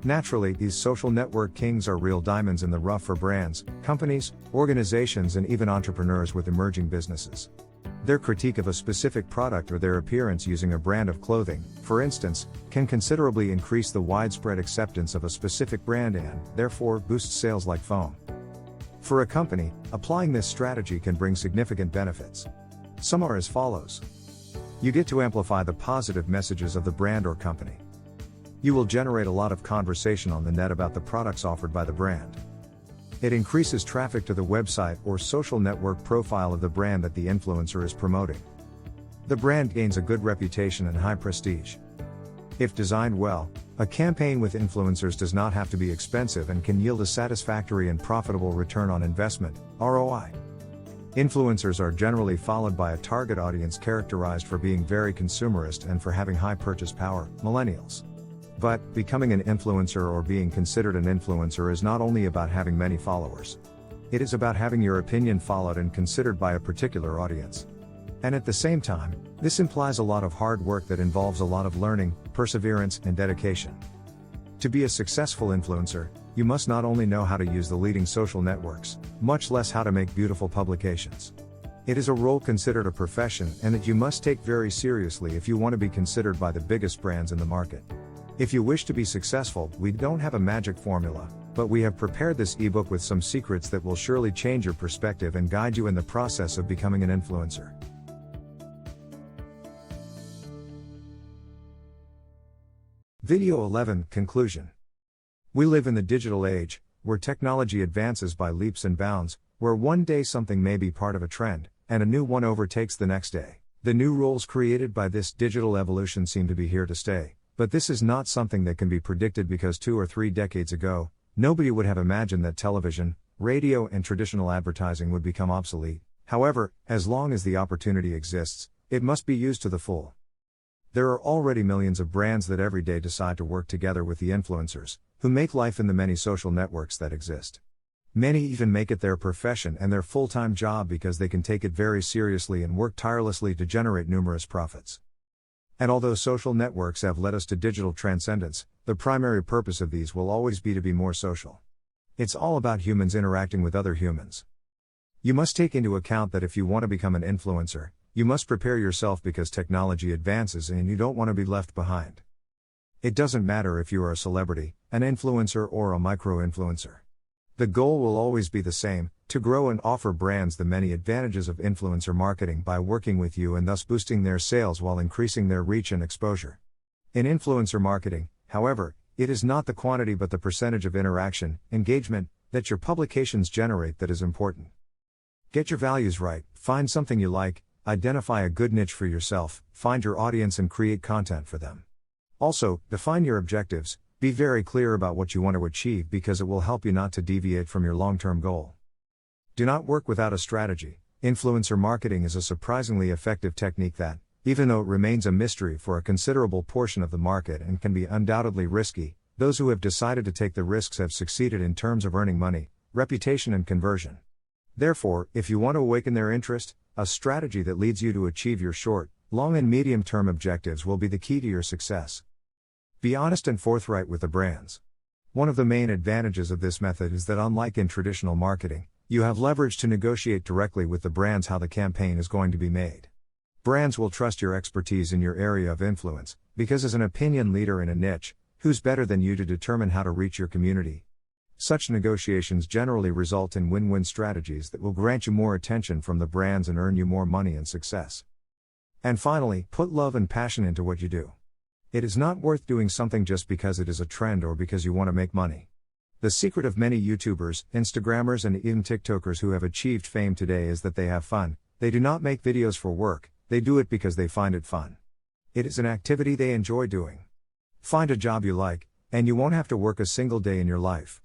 Naturally, these social network kings are real diamonds in the rough for brands, companies, organizations, and even entrepreneurs with emerging businesses. Their critique of a specific product or their appearance using a brand of clothing, for instance, can considerably increase the widespread acceptance of a specific brand and, therefore, boost sales like foam. For a company, applying this strategy can bring significant benefits. Some are as follows. You get to amplify the positive messages of the brand or company. You will generate a lot of conversation on the net about the products offered by the brand. It increases traffic to the website or social network profile of the brand that the influencer is promoting. The brand gains a good reputation and high prestige. If designed well, a campaign with influencers does not have to be expensive and can yield a satisfactory and profitable return on investment, ROI. Influencers are generally followed by a target audience characterized for being very consumerist and for having high purchase power, millennials. But, becoming an influencer or being considered an influencer is not only about having many followers. It is about having your opinion followed and considered by a particular audience. And at the same time, this implies a lot of hard work that involves a lot of learning, perseverance, and dedication. To be a successful influencer, you must not only know how to use the leading social networks, much less how to make beautiful publications. It is a role considered a profession and that you must take very seriously if you want to be considered by the biggest brands in the market. If you wish to be successful, we don't have a magic formula, but we have prepared this ebook with some secrets that will surely change your perspective and guide you in the process of becoming an influencer. Video 11 Conclusion. We live in the digital age, where technology advances by leaps and bounds, where one day something may be part of a trend, and a new one overtakes the next day. The new roles created by this digital evolution seem to be here to stay. But this is not something that can be predicted because 2 or 3 decades ago, nobody would have imagined that television, radio, and traditional advertising would become obsolete. However, as long as the opportunity exists, it must be used to the full. There are already millions of brands that every day decide to work together with the influencers, who make life in the many social networks that exist. Many even make it their profession and their full-time job because they can take it very seriously and work tirelessly to generate numerous profits. And although social networks have led us to digital transcendence, the primary purpose of these will always be to be more social. It's all about humans interacting with other humans. You must take into account that if you want to become an influencer, you must prepare yourself because technology advances and you don't want to be left behind. It doesn't matter if you are a celebrity, an influencer, or a micro-influencer. The goal will always be the same, to grow and offer brands the many advantages of influencer marketing by working with you and thus boosting their sales while increasing their reach and exposure. In influencer marketing, however, it is not the quantity but the percentage of interaction, engagement, that your publications generate that is important. Get your values right, find something you like, identify a good niche for yourself, find your audience and create content for them. Also, define your objectives, be very clear about what you want to achieve because it will help you not to deviate from your long-term goal. Do not work without a strategy. Influencer marketing is a surprisingly effective technique that, even though it remains a mystery for a considerable portion of the market and can be undoubtedly risky, those who have decided to take the risks have succeeded in terms of earning money, reputation, and conversion. Therefore, if you want to awaken their interest, a strategy that leads you to achieve your short, long, and medium-term objectives will be the key to your success. Be honest and forthright with the brands. One of the main advantages of this method is that, unlike in traditional marketing, you have leverage to negotiate directly with the brands how the campaign is going to be made. Brands will trust your expertise in your area of influence, because as an opinion leader in a niche, who's better than you to determine how to reach your community? Such negotiations generally result in win-win strategies that will grant you more attention from the brands and earn you more money and success. And finally, put love and passion into what you do. It is not worth doing something just because it is a trend or because you want to make money. The secret of many YouTubers, Instagrammers, and even TikTokers who have achieved fame today is that they have fun. They do not make videos for work, they do it because they find it fun. It is an activity they enjoy doing. Find a job you like, and you won't have to work a single day in your life.